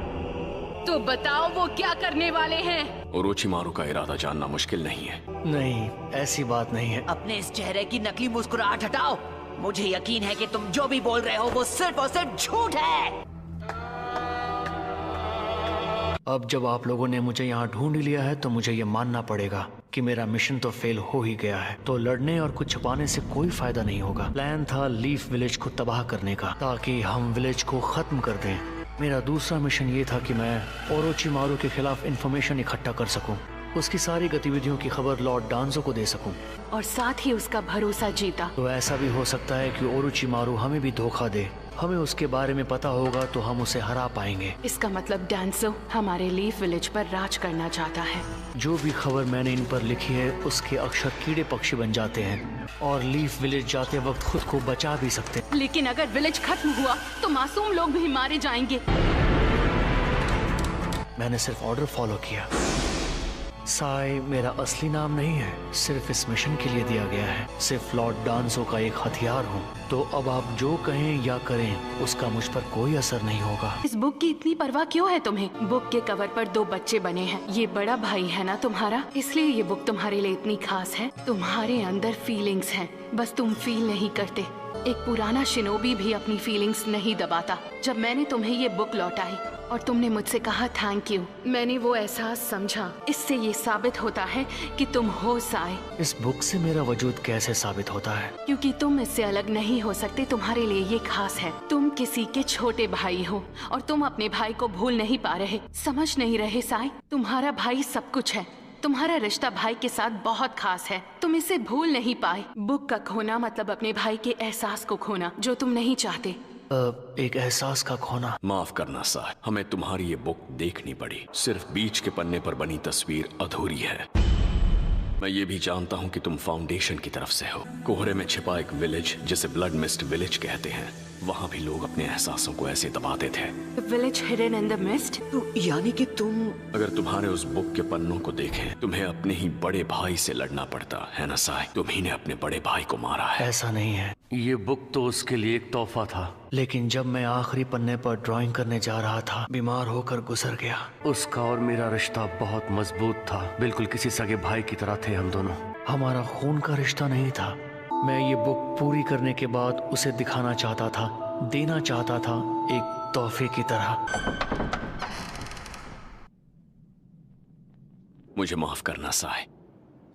Speaker 1: तो बताओ वो क्या करने वाले हैं?
Speaker 7: ओरोचिमारू का इरादा जानना मुश्किल नहीं है।
Speaker 5: नहीं, ऐसी बात नहीं है।
Speaker 4: अपने इस चेहरे की नकली मुस्कुराहट हटाओ। मुझे यकीन है कि तुम जो भी बोल रहे हो वो सिर्फ और सिर्फ झूठ है।
Speaker 5: अब जब आप लोगों ने मुझे यहाँ ढूंढ लिया है तो मुझे ये मानना पड़ेगा कि मेरा मिशन तो फेल हो ही गया है। तो लड़ने और कुछ छुपाने से कोई फायदा नहीं होगा। प्लान था लीफ विलेज को तबाह करने का, ताकि हम विलेज को खत्म कर दें। मेरा दूसरा मिशन ये था कि मैं ओरोचिमारू के खिलाफ इंफॉर्मेशन इकट्ठा कर सकूं, उसकी सारी गतिविधियों की खबर लॉर्ड डांजो को दे सकूं,
Speaker 1: और साथ ही उसका भरोसा जीता।
Speaker 5: तो ऐसा भी हो सकता है कि ओरोचिमारू हमें भी धोखा दे। हमें उसके बारे में पता होगा तो हम उसे हरा पाएंगे।
Speaker 1: इसका मतलब डांजो हमारे लीफ विलेज पर राज करना चाहता है।
Speaker 5: जो भी खबर मैंने इन पर लिखी है उसके अक्षर कीड़े पक्षी बन जाते हैं और लीफ विलेज जाते वक्त खुद को बचा भी सकते हैं।
Speaker 1: लेकिन अगर विलेज खत्म हुआ तो मासूम लोग भी मारे जाएंगे।
Speaker 5: मैंने सिर्फ ऑर्डर फॉलो किया। साई मेरा असली नाम नहीं है, सिर्फ इस मिशन के लिए दिया गया है। सिर्फ लॉर्ड डांजो का एक हथियार हूँ। तो अब आप जो कहें या करें उसका मुझ पर कोई असर नहीं होगा।
Speaker 1: इस बुक की इतनी परवाह क्यों है तुम्हें? बुक के कवर पर 2 बच्चे बने हैं। ये बड़ा भाई है ना तुम्हारा, इसलिए ये बुक तुम्हारे लिए इतनी खास है। तुम्हारे अंदर फीलिंग्स हैं, बस तुम फील नहीं करते। एक पुराना शिनोबी भी अपनी फीलिंग्स नहीं दबाता। जब मैंने तुम्हें ये बुक लौटाई और तुमने मुझसे कहा थैंक यू, मैंने वो एहसास समझा। इससे ये साबित होता है कि तुम हो साई।
Speaker 5: इस बुक से मेरा वजूद कैसे साबित होता है?
Speaker 1: क्योंकि तुम इससे अलग नहीं हो सकते। तुम्हारे लिए ये खास है। तुम किसी के छोटे भाई हो और तुम अपने भाई को भूल नहीं पा रहे, समझ नहीं रहे साई। तुम्हारा भाई सब कुछ है। तुम्हारा रिश्ता भाई के साथ बहुत खास है। तुम इसे भूल नहीं पाए। बुक का खोना मतलब अपने भाई के एहसास को खोना जो तुम नहीं चाहते।
Speaker 5: एक एहसास का खोना।
Speaker 7: माफ करना साहब, हमें तुम्हारी ये बुक देखनी पड़ी। सिर्फ बीच के पन्ने पर बनी तस्वीर अधूरी है। मैं ये भी जानता हूँ कि तुम फाउंडेशन की तरफ से हो। कोहरे में छिपा एक विलेज जिसे ब्लड मिस्ट विलेज कहते हैं, वहाँ भी लोग अपने एहसासों को ऐसे दबाते थे।
Speaker 1: Village hidden in the mist.
Speaker 8: तो यानी कि तुम
Speaker 7: अगर तुम्हारे उस बुक के पन्नों को देखें, तुम्हें अपने ही बड़े भाई से लड़ना पड़ता है ना साई? तुम्ही ने अपने बड़े भाई को मारा है।
Speaker 5: ऐसा नहीं है, ये बुक तो उसके लिए एक तोहफा था। लेकिन जब मैं आखिरी पन्ने पर ड्राइंग करने जा रहा था, बीमार होकर गुजर गया। उसका और मेरा रिश्ता बहुत मजबूत था, बिल्कुल किसी सगे भाई की तरह थे हम दोनों। हमारा खून का रिश्ता नहीं था। मैं ये बुक पूरी करने के बाद उसे दिखाना चाहता था, देना चाहता था एक तोहफे की तरह।
Speaker 7: मुझे माफ करना साई,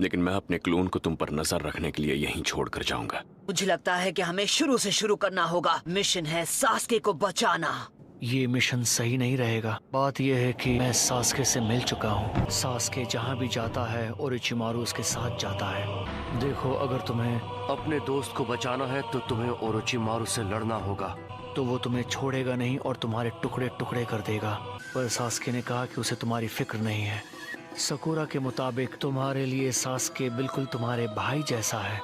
Speaker 7: लेकिन मैं अपने क्लोन को तुम पर नजर रखने के लिए यहीं छोड़कर जाऊंगा।
Speaker 4: मुझे लगता है कि हमें शुरू से शुरू करना होगा। मिशन है सास्के को बचाना।
Speaker 5: ये मिशन सही नहीं रहेगा। बात यह है कि मैं सास्के से मिल चुका हूँ। सास्के जहाँ भी जाता है ओरोचिमारू उसके साथ जाता है। देखो, अगर तुम्हें अपने दोस्त को बचाना है तो तुम्हें ओरोचिमारू से लड़ना होगा। तो वो तुम्हें छोड़ेगा नहीं और तुम्हारे टुकड़े टुकड़े कर देगा। पर सास्के ने कहा कि उसे तुम्हारी फिक्र नहीं है। सकुरा के मुताबिक तुम्हारे लिए सास्के बिल्कुल तुम्हारे भाई जैसा है।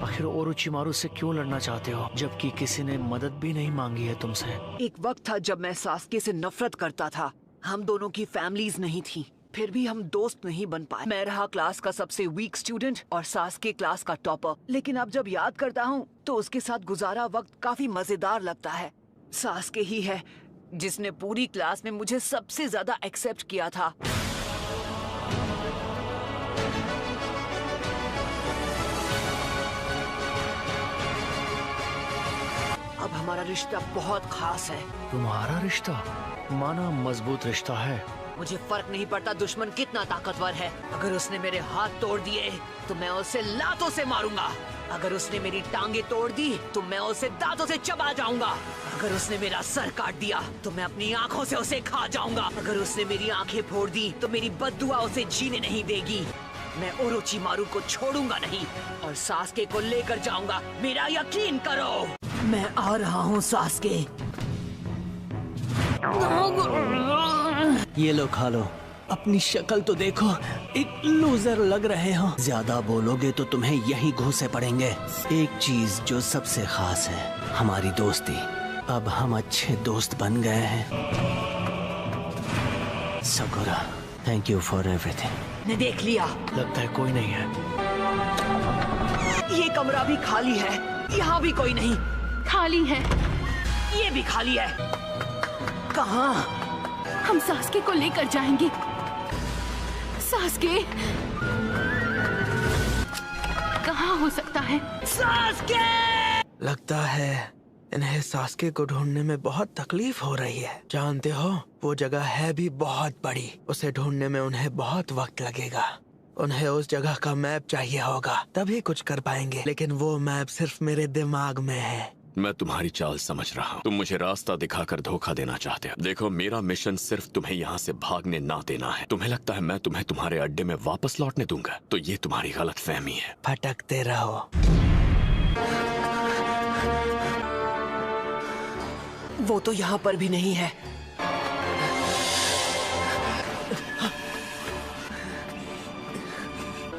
Speaker 5: आखिर ओरोचिमारू से क्यों लड़ना चाहते हो जबकि किसी ने मदद भी नहीं मांगी है तुमसे?
Speaker 8: एक वक्त था जब मैं सास्के से नफरत करता था। हम दोनों की फैमिलीज नहीं थी, फिर भी हम दोस्त नहीं बन पाए। मैं रहा क्लास का सबसे वीक स्टूडेंट और सास्के क्लास का टॉपर। लेकिन अब जब याद करता हूँ तो उसके साथ गुजारा वक्त काफी मजेदार लगता है। सास्के ही है जिसने पूरी क्लास में मुझे सबसे ज्यादा एक्सेप्ट किया था। अब हमारा रिश्ता बहुत खास है।
Speaker 5: तुम्हारा रिश्ता? माना मजबूत रिश्ता है।
Speaker 8: मुझे फर्क नहीं पड़ता दुश्मन कितना ताकतवर है। अगर उसने मेरे हाथ तोड़ दिए तो मैं उसे लातों से मारूंगा। अगर उसने मेरी टांगे तोड़ दी तो मैं उसे दांतों से चबा जाऊंगा। अगर उसने मेरा सर काट दिया तो मैं अपनी आंखों से उसे खा जाऊंगा। अगर उसने मेरी आंखें फोड़ दी तो मेरी बद्दुआ उसे जीने नहीं देगी। मैं ओरोचिमारू को छोड़ूंगा नहीं और सास्के को लेकर जाऊंगा। मेरा यकीन करो। मैं आ रहा हूँ सास्के।
Speaker 2: ये लो खा लो। अपनी शक्ल तो देखो, एक लूजर लग रहे हो। ज्यादा बोलोगे तो तुम्हें यही घूंसे पड़ेंगे। एक चीज जो सबसे खास है, हमारी दोस्ती। अब हम अच्छे दोस्त बन गए हैं। Sakura, thank you for everything.
Speaker 8: ने देख लिया।
Speaker 5: लगता है कोई नहीं है।
Speaker 8: ये कमरा भी खाली है। यहाँ भी कोई नहीं।
Speaker 1: खाली है।
Speaker 8: ये भी खाली है। कहाँ?
Speaker 1: हम सास्के को लेकर जाएंगे। सास्के कहाँ हो सकता है?
Speaker 8: सास्के!
Speaker 2: लगता है इन्हें सास्के को ढूंढने में बहुत तकलीफ हो रही है। जानते हो, वो जगह है भी बहुत बड़ी। उसे ढूंढने में उन्हें बहुत वक्त लगेगा। उन्हें उस जगह का मैप चाहिए होगा, तभी कुछ कर पाएंगे। लेकिन वो मैप सिर्फ मेरे दिमाग में है।
Speaker 7: मैं तुम्हारी चाल समझ रहा हूँ। तुम मुझे रास्ता दिखाकर धोखा देना चाहते हो। देखो, मेरा मिशन सिर्फ तुम्हें यहाँ से भागने ना देना है। तुम्हें लगता है मैं तुम्हें तुम्हारे अड्डे में वापस लौटने दूंगा? तो ये तुम्हारी गलतफहमी है।
Speaker 2: भटकते रहो।
Speaker 8: वो तो यहाँ पर भी नहीं है।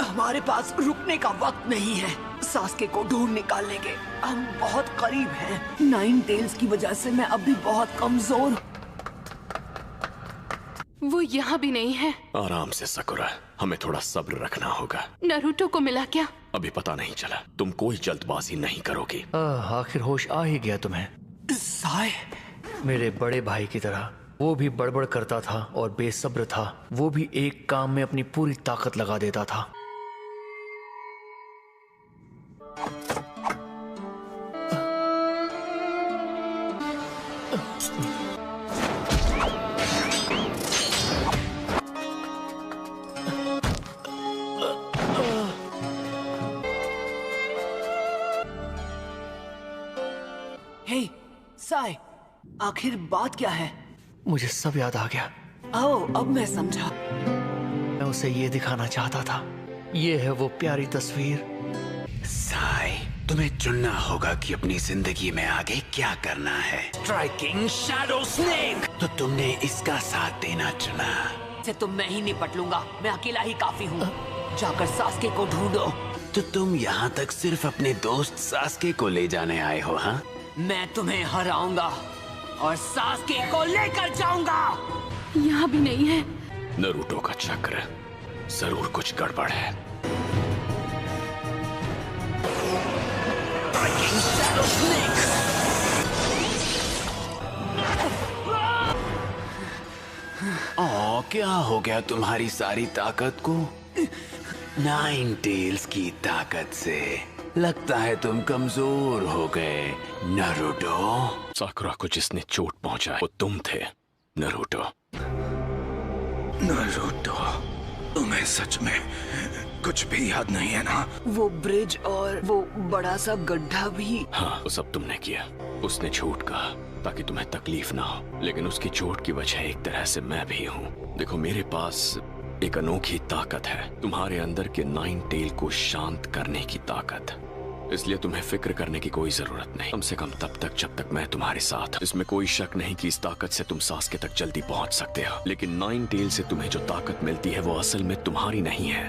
Speaker 8: हमारे पास रुकने का वक्त नहीं है। सास्के को ढूंढ निकालने के हम बहुत करीब हैं। 9 टेल्स की वजह से मैं अब भी बहुत कमजोर।
Speaker 1: वो यहाँ भी नहीं है।
Speaker 7: आराम से सकुरा, हमें थोड़ा सब्र रखना होगा।
Speaker 1: नारुतो को मिला क्या?
Speaker 7: अभी पता नहीं चला। तुम कोई जल्दबाजी नहीं करोगी।
Speaker 5: आखिर होश आ ही गया तुम्हें।
Speaker 8: साय,
Speaker 5: मेरे बड़े भाई की तरह वो भी बड़बड़ करता था और बेसब्र था। वो भी एक काम में अपनी पूरी ताकत लगा देता था।
Speaker 8: हे साय, आखिर बात क्या है?
Speaker 5: मुझे सब याद आ गया।
Speaker 8: आओ, अब मैं समझा।
Speaker 5: मैं उसे ये दिखाना चाहता था। ये है वो प्यारी तस्वीर।
Speaker 3: साय, तुम्हें चुनना होगा कि अपनी जिंदगी में आगे क्या करना है। Striking shadow snake. तो तुमने इसका साथ देना चुना।
Speaker 8: से तो मैं ही निपट लूंगा। मैं अकेला ही काफी हूँ। जाकर सास्के को ढूंढो।
Speaker 3: तो तुम यहाँ तक सिर्फ अपने दोस्त सास्के को ले जाने आए हो? हाँ,
Speaker 8: मैं तुम्हें हराऊंगा और सास्के को लेकर जाऊंगा।
Speaker 1: यहाँ भी नहीं है।
Speaker 7: नारुतो का चक्र, जरूर कुछ गड़बड़ है।
Speaker 3: ओ, क्या हो गया तुम्हारी सारी ताकत को? 9 टेल्स की ताकत से लगता है तुम कमजोर हो गए नारुतो।
Speaker 7: साकुरा को जिसने चोट पहुंचाई वो तुम थे नारुतो।
Speaker 3: नारुतो, तुम्हें सच में कुछ भी याद नहीं है ना?
Speaker 8: वो ब्रिज और वो बड़ा सा गड्ढा भी।
Speaker 7: हाँ, वो सब तुमने किया। उसने झूठ कहा ताकि तुम्हें तकलीफ ना हो, लेकिन उसकी चोट की वजह एक तरह से मैं भी हूँ। देखो, मेरे पास एक अनोखी ताकत है, तुम्हारे अंदर के 9 टेल को शांत करने की ताकत। इसलिए तुम्हें फिक्र करने की कोई जरूरत नहीं, कम से कम तब तक जब तक मैं तुम्हारे साथ। इसमें कोई शक नहीं कि इस ताकत से तुम सास्के तक जल्दी पहुंच सकते हो, लेकिन 9 टेल से तुम्हें जो ताकत मिलती है वो असल में तुम्हारी नहीं है।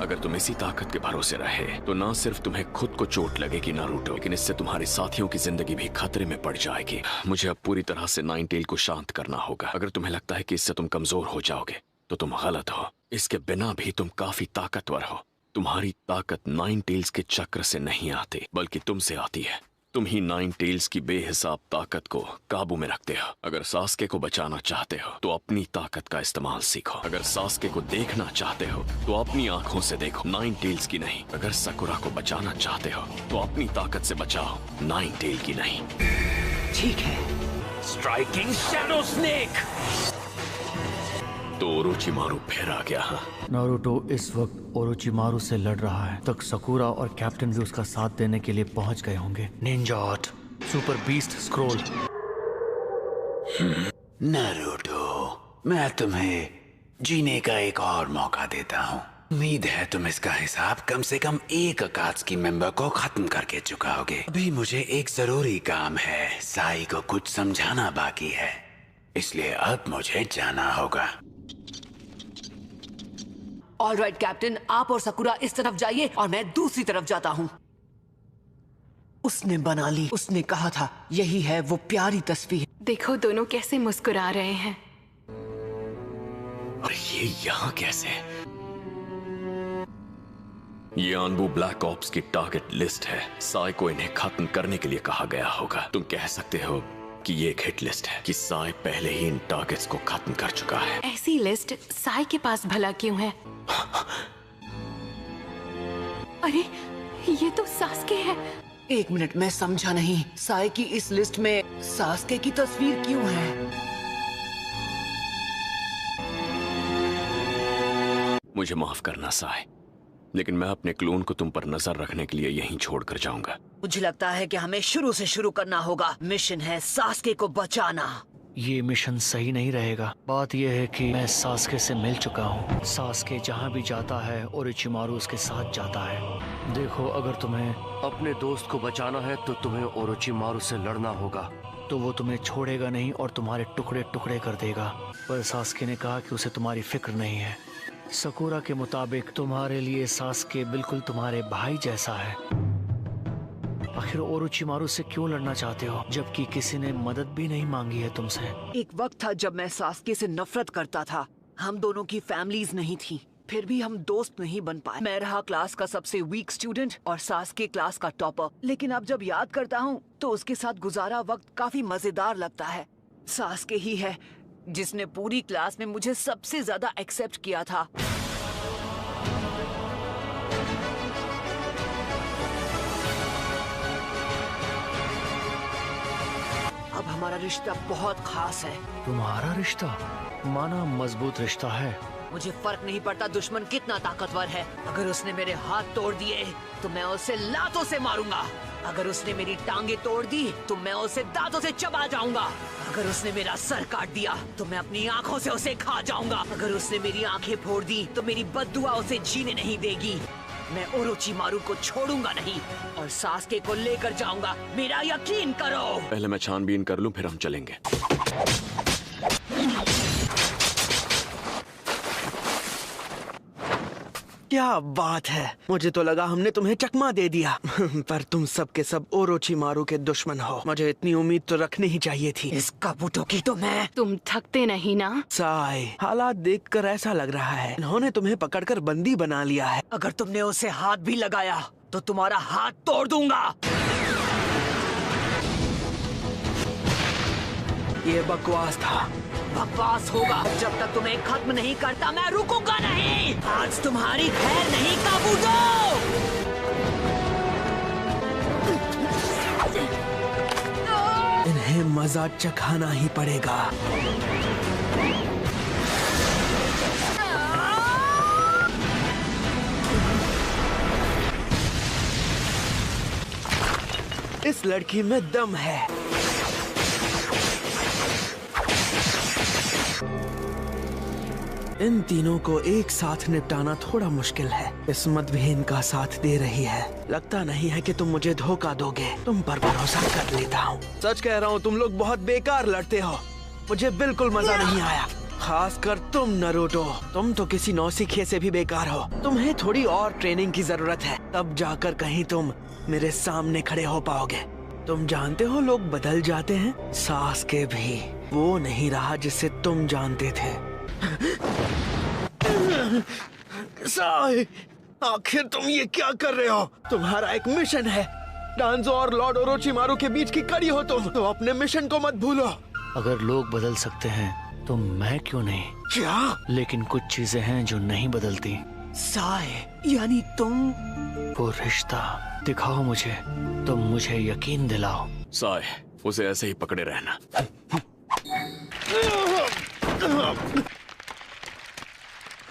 Speaker 7: अगर तुम इसी ताकत के भरोसे रहे तो ना सिर्फ तुम्हें खुद को चोट लगेगी नारुतो, लेकिन इससे तुम्हारे साथियों की जिंदगी भी खतरे में पड़ जाएगी। मुझे अब पूरी तरह से नाइन टेल को शांत करना होगा। अगर तुम्हें लगता है कि इससे तुम कमजोर हो जाओगे तो तुम गलत हो। इसके बिना भी तुम काफी ताकतवर हो। तुम्हारी ताकत नाइन टेल्स के चक्र से नहीं आती बल्कि तुमसे आती है। तुम ही नाइन टेल्स की बेहिसाब ताकत को काबू में रखते हो। अगर सास्के को बचाना चाहते हो तो अपनी ताकत का इस्तेमाल सीखो। अगर सास्के को देखना चाहते हो तो अपनी आंखों से देखो, नाइन टेल्स की नहीं। अगर साकुरा को बचाना चाहते हो तो अपनी ताकत से बचाओ, नाइन टेल की नहीं।
Speaker 8: ठीक है। Striking shadow snake.
Speaker 7: तो ओरोचिमारू फिर आ गया।
Speaker 5: नारुतो इस वक्त ओरोचिमारू से लड़ रहा है। तक साकुरा और कैप्टन भी उसका साथ देने के लिए पहुंच गए होंगे। Ninja art, super beast scroll.
Speaker 3: Naruto, मैं तुम्हें जीने का एक और मौका देता हूँ। उम्मीद है तुम इसका हिसाब कम से कम एक अकात्सुकी मेंबर को खत्म करके चुकाओगे। अभी मुझे एक जरूरी काम है। साई को कुछ समझाना बाकी है, इसलिए अब मुझे जाना होगा।
Speaker 8: ऑलराइट कैप्टन, आप और साकुरा इस तरफ जाइए और मैं दूसरी तरफ जाता हूँ। उसने बना ली। उसने कहा था यही है वो प्यारी तस्वीर।
Speaker 1: देखो दोनों कैसे मुस्कुरा रहे हैं।
Speaker 7: और ये यहाँ कैसे? ये अनबू ब्लैक ऑप्स की टारगेट लिस्ट है। साई को इन्हें खत्म करने के लिए कहा गया होगा। तुम कह सकते हो कि ये एक हिट लिस्ट है कि साई पहले ही इन टारगेट्स को खत्म कर चुका है।
Speaker 1: ऐसी लिस्ट साई के पास भला क्यों है? अरे ये तो सास्के है।
Speaker 8: एक मिनट, मैं समझा नहीं। साई की इस लिस्ट में सास्के की तस्वीर क्यों है?
Speaker 7: मुझे माफ करना साई, लेकिन मैं अपने क्लोन को तुम पर नजर रखने के लिए यहीं छोड़कर जाऊंगा।
Speaker 8: मुझे लगता है कि हमें शुरू से शुरू करना होगा। मिशन है सास्के को बचाना।
Speaker 5: ये मिशन सही नहीं रहेगा। बात यह है कि मैं सास्के से मिल चुका हूँ। सास्के जहाँ भी जाता है ओरोचिमारू उसके साथ जाता है। देखो, अगर तुम्हें अपने दोस्त को बचाना है तो तुम्हें ओरोचिमारू से लड़ना होगा। तो वो तुम्हें छोड़ेगा नहीं और तुम्हारे टुकड़े टुकड़े कर देगा। पर सास्के ने कहा कि उसे तुम्हारी फिक्र नहीं है। साकुरा के मुताबिक तुम्हारे लिए सास्के बिल्कुल तुम्हारे भाई जैसा है। आखिर ओरोचिमारू से क्यों लड़ना चाहते हो जबकि किसी ने मदद भी नहीं मांगी है तुमसे?
Speaker 8: एक वक्त था जब मैं सास्के से नफरत करता था। हम दोनों की फैमिलीज नहीं थी, फिर भी हम दोस्त नहीं बन पाए। मैं रहा क्लास का सबसे वीक स्टूडेंट और सास्के क्लास का टॉपर। लेकिन अब जब याद करता हूँ तो उसके साथ गुजारा वक्त काफी मजेदार लगता है। सास्के ही है जिसने पूरी क्लास में मुझे सबसे ज्यादा एक्सेप्ट किया था। अब हमारा रिश्ता बहुत खास है।
Speaker 5: तुम्हारा रिश्ता माना मजबूत रिश्ता है।
Speaker 8: मुझे फर्क नहीं पड़ता दुश्मन कितना ताकतवर है। अगर उसने मेरे हाथ तोड़ दिए तो मैं उसे लातों से मारूंगा। अगर उसने मेरी टांगे तोड़ दी तो मैं उसे दांतों से चबा जाऊंगा। अगर उसने मेरा सर काट दिया तो मैं अपनी आंखों से उसे खा जाऊंगा। अगर उसने मेरी आंखें फोड़ दी तो मेरी बद्दुआ उसे जीने नहीं देगी। मैं ओरोचिमारू को छोड़ूंगा नहीं और सास्के को लेकर जाऊंगा, मेरा यकीन करो।
Speaker 7: पहले मैं छानबीन कर लूं, फिर हम चलेंगे।
Speaker 2: क्या बात है, मुझे तो लगा हमने तुम्हें चकमा दे दिया। पर तुम सब के सब ओरोचिमारू के दुश्मन हो। मुझे इतनी उम्मीद तो रखनी ही चाहिए थी।
Speaker 8: इस कबूतों की तो मैं।
Speaker 1: तुम थकते नहीं ना?
Speaker 2: साई, हालात देखकर ऐसा लग रहा है इन्होंने तुम्हें पकड़कर बंदी बना लिया है।
Speaker 8: अगर तुमने उसे हाथ भी लगाया तो तुम्हारा हाथ तोड़ दूंगा।
Speaker 2: ये बकवास था।
Speaker 8: बकवास होगा। जब तक तुम्हें खत्म नहीं करता मैं रुकूंगा नहीं। आज तुम्हारी खैर नहीं कबूतरों।
Speaker 2: इन्हें मजा चखाना ही पड़ेगा। इस लड़की में दम है। इन तीनों को एक साथ निपटाना थोड़ा मुश्किल है। किस्मत भी इनका साथ दे रही है। लगता नहीं है कि तुम मुझे धोखा दोगे। तुम पर भरोसा कर लेता हूँ। सच कह रहा हूँ, तुम लोग बहुत बेकार लड़ते हो। मुझे बिल्कुल मजा नहीं आया। खासकर तुम नारुतो, तुम तो किसी नौसिखिए से भी बेकार हो। तुम्हें थोड़ी और ट्रेनिंग की जरूरत है, तब जाकर कहीं तुम मेरे सामने खड़े हो पाओगे। तुम जानते हो लोग बदल जाते हैं, सास्के भी वो नहीं रहा जिसे तुम जानते थे। साई, आखिर तुम ये क्या कर रहे हो? तुम्हारा एक मिशन है, डांजो और लॉर्ड ओरोचिमारू के बीच की कड़ी हो तुम, तो अपने मिशन को मत भूलो।
Speaker 5: अगर लोग बदल सकते हैं तो मैं क्यों नहीं?
Speaker 2: क्या?
Speaker 5: लेकिन कुछ चीजें हैं जो नहीं बदलती।
Speaker 2: साई, यानी तुम?
Speaker 5: वो रिश्ता दिखाओ मुझे, तुम मुझे यकीन दिलाओ।
Speaker 7: साय, उसे ऐसे ही पकड़े रहना।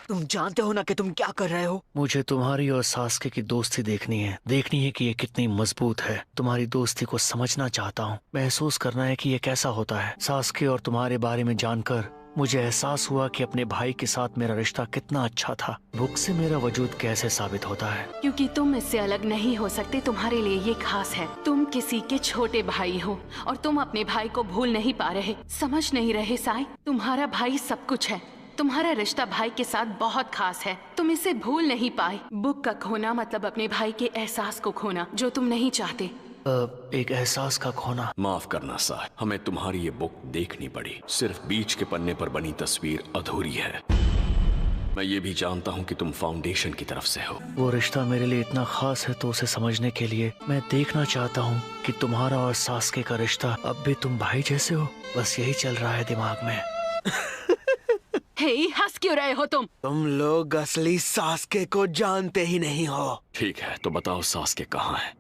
Speaker 8: तुम जानते हो ना कि तुम क्या कर रहे हो?
Speaker 5: मुझे तुम्हारी और सास्के की दोस्ती देखनी है कि ये कितनी मजबूत है। तुम्हारी दोस्ती को समझना चाहता हूँ, महसूस करना है कि ये कैसा होता है। सास्के और तुम्हारे बारे में जानकर मुझे एहसास हुआ कि अपने भाई के साथ मेरा रिश्ता कितना अच्छा था। बुक से मेरा वजूद कैसे साबित होता है?
Speaker 1: क्योंकि तुम इससे अलग नहीं हो सकते, तुम्हारे लिए ये खास है। तुम किसी के छोटे भाई हो और तुम अपने भाई को भूल नहीं पा रहे, समझ नहीं रहे साई। तुम्हारा भाई सब कुछ है, तुम्हारा रिश्ता भाई के साथ बहुत खास है, तुम इसे भूल नहीं पाए। बुक का खोना मतलब अपने भाई के एहसास को खोना जो तुम नहीं चाहते।
Speaker 5: एक एहसास का खोना।
Speaker 7: माफ करना साय, हमें तुम्हारी ये बुक देखनी पड़ी। सिर्फ बीच के पन्ने पर बनी तस्वीर अधूरी है। मैं ये भी जानता हूँ कि तुम फाउंडेशन की तरफ से हो।
Speaker 5: वो रिश्ता मेरे लिए इतना खास है तो उसे समझने के लिए मैं देखना चाहता हूँ कि तुम्हारा और सास्के का रिश्ता अब भी तुम भाई जैसे हो। बस यही चल रहा है दिमाग में।
Speaker 1: हे, हंस क्यों रहे हो तुम?
Speaker 2: तुम लोग असली सास्के को जानते ही नहीं हो।
Speaker 7: ठीक है, तो बताओ सास्के कहाँ है?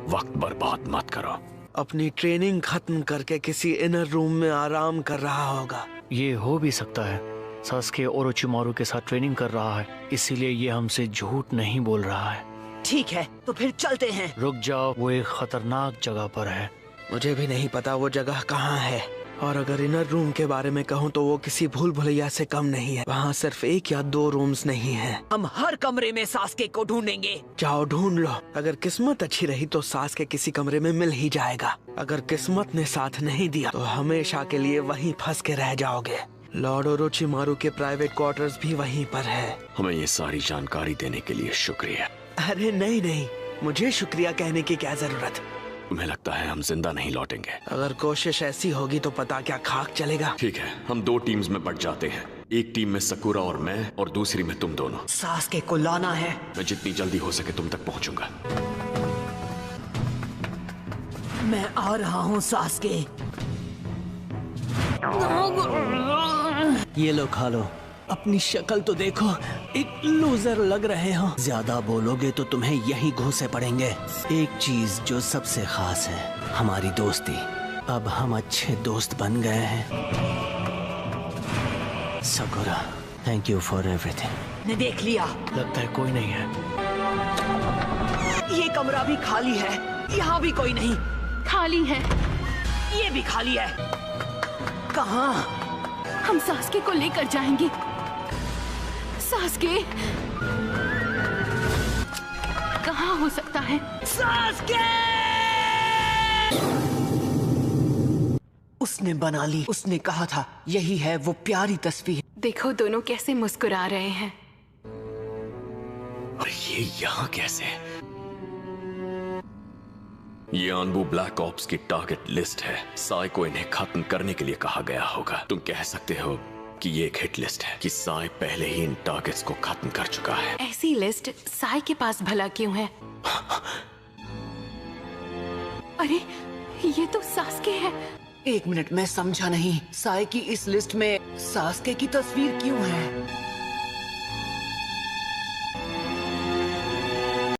Speaker 7: वक्त बर्बाद मत करो।
Speaker 2: अपनी ट्रेनिंग खत्म करके किसी इनर रूम में आराम कर रहा होगा।
Speaker 5: ये हो भी सकता है, सास्के ओरोचिमारू के साथ ट्रेनिंग कर रहा है, इसीलिए ये हमसे झूठ नहीं बोल रहा है।
Speaker 8: ठीक है, तो फिर चलते हैं।
Speaker 5: रुक जाओ, वो एक खतरनाक जगह पर है।
Speaker 2: मुझे भी नहीं पता वो जगह कहाँ है, और अगर इनर रूम के बारे में कहूँ तो वो किसी भूल भुलैया से कम नहीं है। वहाँ सिर्फ 1 या 2 रूम्स नहीं हैं।
Speaker 8: हम हर कमरे में सास्के को ढूंढेंगे।
Speaker 2: जाओ ढूंढ लो। अगर किस्मत अच्छी रही तो सास्के किसी कमरे में मिल ही जाएगा। अगर किस्मत ने साथ नहीं दिया तो हमेशा के लिए वहीं फंस के रह जाओगे। लॉर्ड ओरोचिमारू के प्राइवेट क्वार्टर्स भी वहीं पर है।
Speaker 7: हमें ये सारी जानकारी देने के लिए शुक्रिया।
Speaker 2: अरे नहीं, मुझे शुक्रिया कहने की क्या जरूरत।
Speaker 7: तुम्हें लगता है हम जिंदा नहीं लौटेंगे?
Speaker 2: अगर कोशिश ऐसी होगी तो पता क्या खाक चलेगा।
Speaker 7: ठीक है, हम 2 टीम्स में बट जाते हैं। एक टीम में सकुरा और मैं, और दूसरी में तुम दोनों।
Speaker 8: सास्के को लाना है।
Speaker 7: मैं जितनी जल्दी हो सके तुम तक पहुंचूंगा।
Speaker 8: मैं आ रहा हूँ सास्के।
Speaker 2: ये लो, खा लो। अपनी शक्ल तो देखो, एक लूजर लग रहे हो। ज्यादा बोलोगे तो तुम्हें यही घूंसे पड़ेंगे। एक चीज जो सबसे खास है, हमारी दोस्ती। अब हम अच्छे दोस्त बन गए हैं। Sakura, thank you for everything.
Speaker 8: ने देख लिया।
Speaker 5: लगता है कोई नहीं है।
Speaker 8: ये कमरा भी खाली है, यहाँ भी कोई नहीं।
Speaker 1: खाली है।
Speaker 8: ये भी खाली है। कहाँ?
Speaker 1: हम सास्के को लेकर जाएंगे। सास्के कहाँ हो सकता है?
Speaker 8: सास्के! उसने बना ली। उसने कहा था यही है वो प्यारी तस्वीर।
Speaker 1: देखो दोनों कैसे मुस्कुरा रहे हैं।
Speaker 7: और ये यहाँ कैसे? ये अनबू ब्लैक ऑप्स की टारगेट लिस्ट है। साई को इन्हें खत्म करने के लिए कहा गया होगा। तुम कह सकते हो कि ये एक हिट लिस्ट है कि साई पहले ही इन टारगेट्स को खत्म कर चुका है।
Speaker 1: ऐसी लिस्ट साई के पास भला क्यों है? अरे ये तो सास्के है।
Speaker 8: 1 मिनट, मैं समझा नहीं। साई की इस लिस्ट में सास्के की तस्वीर क्यों है?